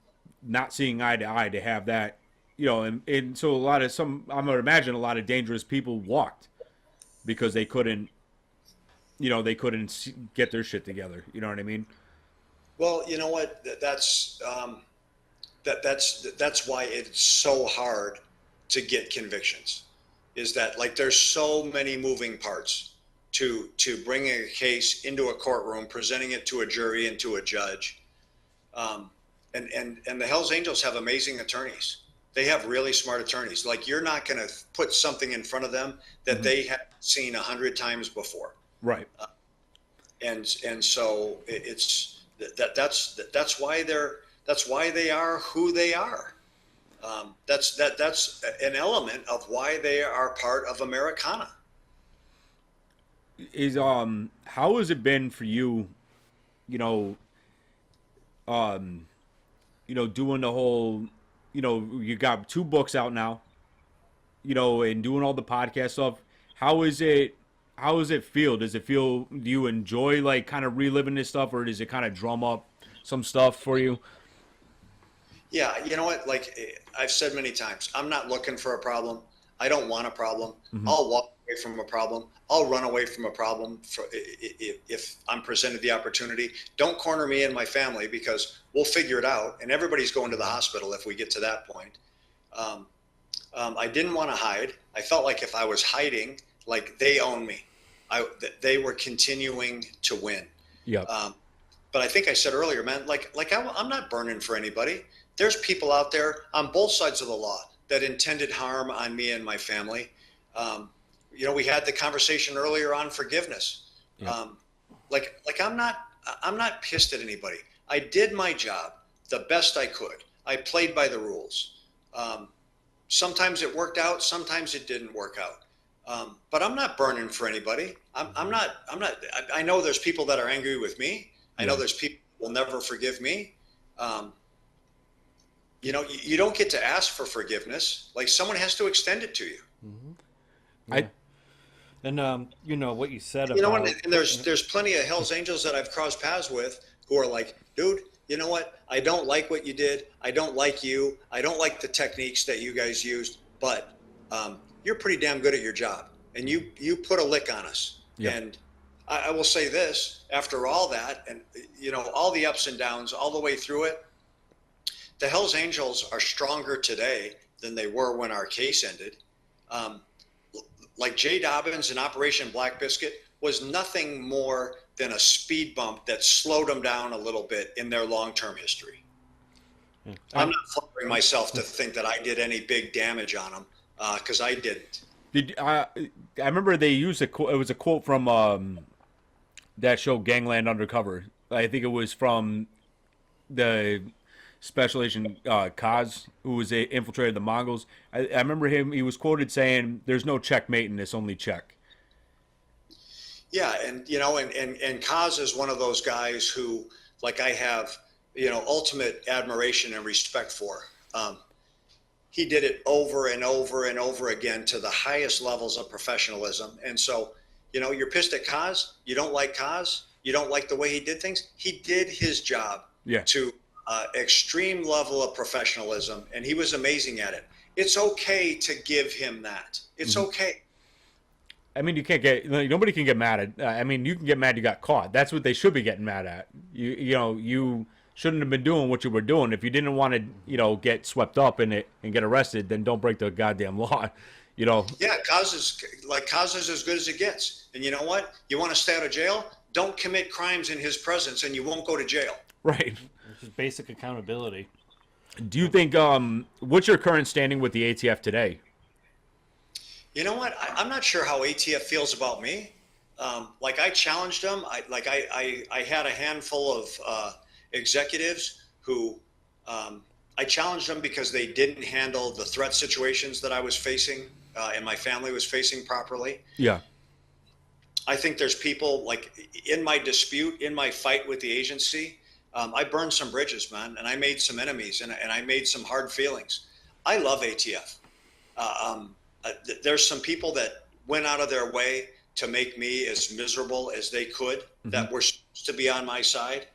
not seeing eye to eye to have that, and so I'm gonna imagine a lot of dangerous people walked because they couldn't get their shit together. You know what I mean? Well, you know what? That's why it's so hard to get convictions. Is that like there's so many moving parts to bringing a case into a courtroom, presenting it to a jury and to a judge. And the Hells Angels have amazing attorneys. They have really smart attorneys. Like you're not going to put something in front of them that mm-hmm. they have seen 100 times before. Right. And so that's why they are who they are. That's an element of why they are part of Americana. How has it been for you, doing the whole, you got 2 books out now, and doing all the podcast stuff. How does it feel? Do you enjoy like kind of reliving this stuff, or does it kind of drum up some stuff for you? Yeah, you know what? Like I've said many times, I'm not looking for a problem. I don't want a problem. Mm-hmm. I'll walk away from a problem. I'll run away from a problem if I'm presented the opportunity. Don't corner me and my family, because we'll figure it out. And everybody's going to the hospital if we get to that point. I didn't want to hide. I felt like if I was hiding, like they own me. They were continuing to win. Yeah. But I think I said earlier, man, I'm not burning for anybody. There's people out there on both sides of the law that intended harm on me and my family. we had the conversation earlier on forgiveness. Yeah. Like I'm not pissed at anybody. I did my job the best I could. I played by the rules. Sometimes it worked out, sometimes it didn't work out. But I'm not burning for anybody. I'm not. I know there's people that are angry with me. I know there's people who will never forgive me. You don't get to ask for forgiveness. Like, someone has to extend it to you. Yeah. And what you said about, And there's plenty of Hell's Angels that I've crossed paths with who are like, dude, you know what? I don't like what you did. I don't like you. I don't like the techniques that you guys used, but you're pretty damn good at your job, and you put a lick on us. Yeah. And I will say this: after all that, and all the ups and downs, all the way through it, the Hell's Angels are stronger today than they were when our case ended. Like Jay Dobyns in Operation Black Biscuit was nothing more than a speed bump that slowed them down a little bit in their long-term history. Yeah. I'm not flattering myself to think that I did any big damage on them, because I didn't. I remember they used it was a quote from that show Gangland Undercover. I think it was from the Special Agent Kaz, who was infiltrated the Mongols. I remember he was quoted saying, "There's no checkmate in this, only check." Yeah, and Kaz is one of those guys who, like, I have, ultimate admiration and respect for. He did it over and over and over again to the highest levels of professionalism. And so, you're pissed at Kaz. You don't like Kaz. You don't like the way he did things. He did his job to extreme level of professionalism, and he was amazing at it. It's okay to give him that. It's okay. I mean, nobody can get mad at. You can get mad you got caught. That's what they should be getting mad at. You shouldn't have been doing what you were doing. If you didn't want to, get swept up in it and get arrested, then don't break the goddamn law. Yeah, Kaz is as good as it gets. And you know what? You want to stay out of jail? Don't commit crimes in his presence, and you won't go to jail. Right. Which is basic accountability. Do you think what's your current standing with the ATF today? You know what? I'm not sure how ATF feels about me. I challenged them. I had a handful of executives who I challenged them because they didn't handle the threat situations that I was facing and my family was facing properly. Yeah. I think there's people, like, in my dispute, in my fight with the agency, I burned some bridges, man, and I made some enemies, and I made some hard feelings. I love ATF. There's some people that went out of their way to make me as miserable as they could, that were supposed to be on my side.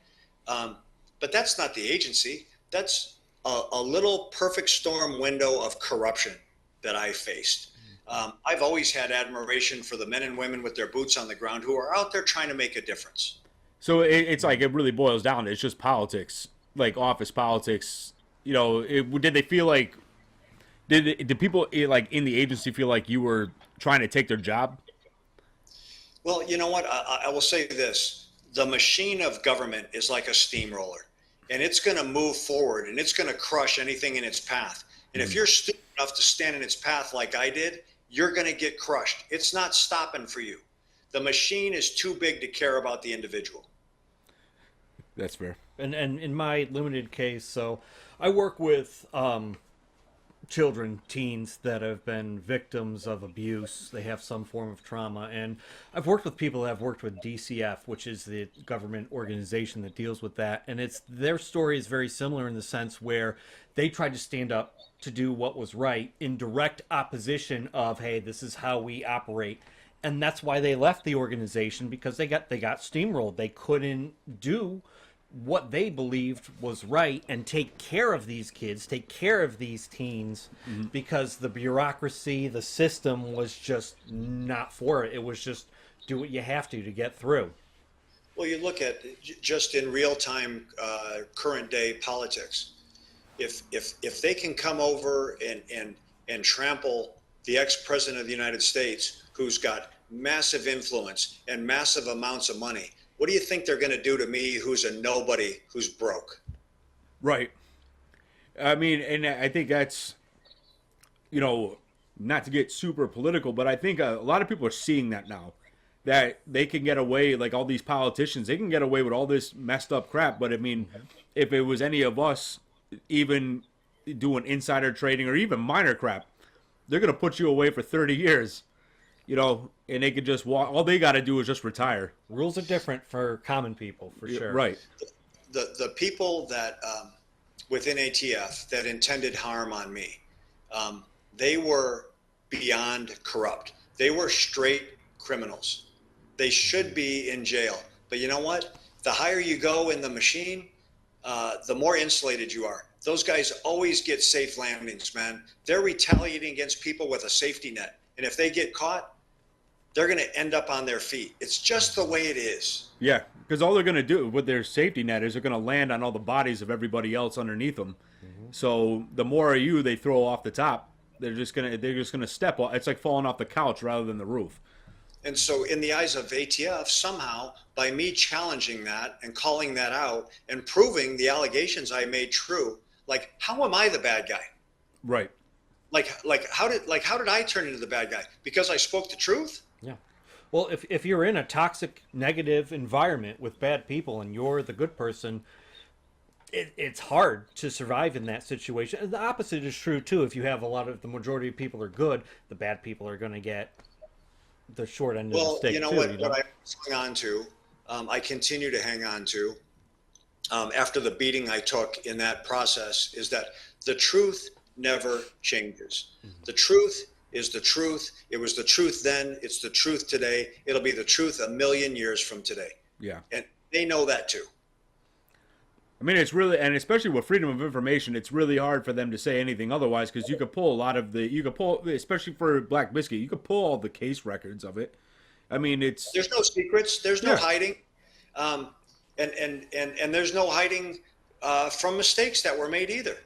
But that's not the agency. That's a little perfect storm window of corruption that I faced. I've always had admiration for the men and women with their boots on the ground who are out there trying to make a difference. So it's like, it really boils down to, it's just politics, like office politics. Did they feel like, did people like in the agency feel like you were trying to take their job? Well, you know what? I will say this. The machine of government is like a steamroller, and it's going to move forward, and it's going to crush anything in its path. And if you're stupid enough to stand in its path like I did, you're going to get crushed. It's not stopping for you. The machine is too big to care about the individual. That's fair. And in my limited case, so I work with children, teens that have been victims of abuse. They have some form of trauma. And I've worked with people that have worked with DCF, which is the government organization that deals with that. And their story is very similar in the sense where they tried to stand up to do what was right in direct opposition of, hey, this is how we operate. And that's why they left the organization, because they got steamrolled. They couldn't do what they believed was right and take care of these kids, take care of these teens, because the bureaucracy, the system was just not for it. It was just do what you have to get through. Well, you look at just in real time, current day politics. If they can come over and trample the ex-president of the United States, who's got massive influence and massive amounts of money, what do you think they're going to do to me, who's a nobody, who's broke? Right. I mean, and I think that's, not to get super political, but I think a lot of people are seeing that now. That they can get away, like all these politicians, they can get away with all this messed up crap. But I mean, if it was any of us, even doing insider trading or even minor crap, they're going to put you away for 30 years, and they could just walk. All they got to do is just retire. Rules are different for common people, for sure. Right. The people that within ATF that intended harm on me, they were beyond corrupt. They were straight criminals. They should be in jail. But you know what? The higher you go in the machine, the more insulated you are. Those guys always get safe landings, man. They're retaliating against people with a safety net. And if they get caught, they're going to end up on their feet. It's just the way it is. Yeah, because all they're going to do with their safety net is they're going to land on all the bodies of everybody else underneath them. So the more of you they throw off the top, they're just gonna step off. It's like falling off the couch rather than the roof. And so in the eyes of ATF, somehow, by me challenging that and calling that out and proving the allegations I made true, like, how am I the bad guy? Right. Like how did I turn into the bad guy? Because I spoke the truth? Yeah. Well, if you're in a toxic, negative environment with bad people and you're the good person, it's hard to survive in that situation. And the opposite is true, too. If you have the majority of people are good, the bad people are going to get the short end of the stick, too. What I hang on to, I continue to hang on to, after the beating I took in that process, is that the truth never changes. The truth is the truth. It was the truth then. It's the truth today. It'll be the truth a million years from today. Yeah. And they know that too. I mean, it's really, and especially with freedom of information, it's really hard for them to say anything otherwise, because you could pull especially for Black Biscuit, you could pull all the case records of it. I mean, there's no secrets. There's no hiding. And there's no hiding from mistakes that were made either.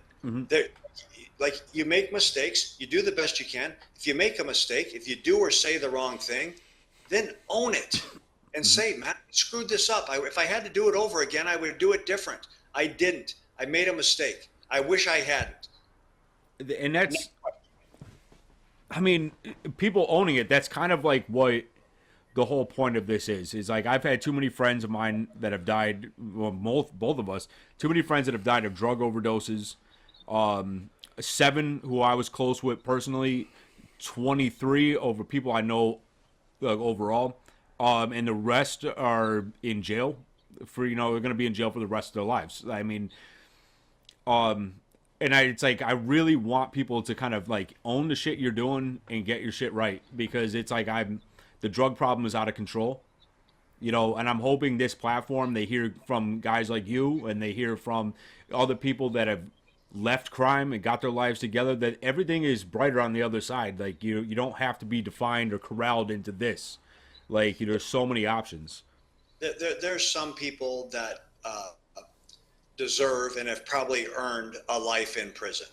Like, you make mistakes, you do the best you can. If you make a mistake, if you do or say the wrong thing, then own it and say, man, I screwed this up. If I had to do it over again, I would do it different. I didn't. I made a mistake. I wish I hadn't. And that's, I mean, people owning it, that's kind of like what the whole point of this is like, I've had too many friends of mine that have died, well, both of us, too many friends that have died of drug overdoses. 7 who I was close with personally, 23 over people I know overall, and the rest are in jail for, they're going to be in jail for the rest of their lives. I mean, it's like, I really want people to kind of like own the shit you're doing and get your shit right, because it's like the drug problem is out of control, and I'm hoping this platform, they hear from guys like you and they hear from other people that have left crime and got their lives together, that everything is brighter on the other side. Like, you don't have to be defined or corralled into this. Like, there's so many options. There's some people that deserve and have probably earned a life in prison,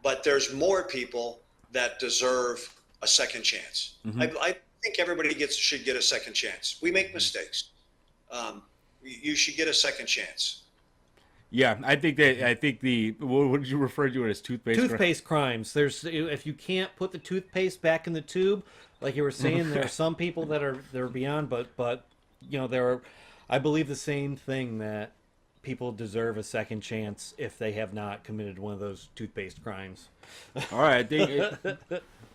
but there's more people that deserve a second chance. I think everybody should get a second chance. We make mistakes. You should get a second chance. Yeah, I think what did you refer to it as, toothpaste crimes? If you can't put the toothpaste back in the tube, like you were saying, there are some people that are beyond, but I believe the same thing, that people deserve a second chance if they have not committed one of those toothpaste crimes. All right, I think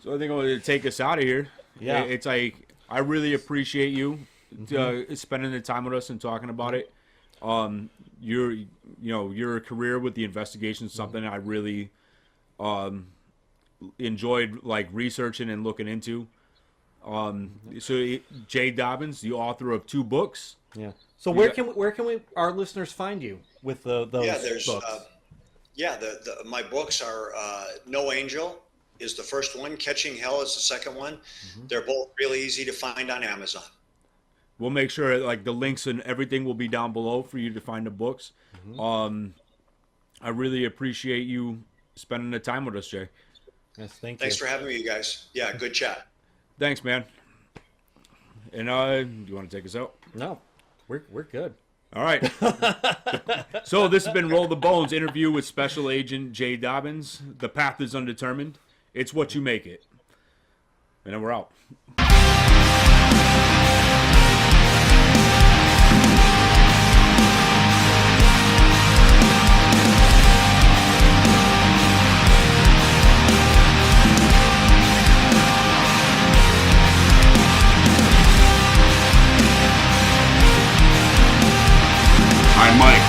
I'm going to take us out of here. Yeah, it's like, I really appreciate you spending the time with us and talking about it. Your career with the investigation is something I really enjoyed, like, researching and looking into. So Jay Dobyns, the author of 2 books. Yeah. So where can our listeners find you with those books? My books are No Angel is the first one, Catching Hell is the second one. They're both really easy to find on Amazon. We'll make sure, like, the links and everything will be down below for you to find the books. I really appreciate you spending the time with us, Jay. Yes, Thanks for having me, you guys. Yeah, good chat. Thanks, man. And do you want to take us out? No, we're good. All right. So this has been Roll the Bones interview with Special Agent Jay Dobyns. The path is undetermined. It's what you make it. And then we're out. I'm Mike.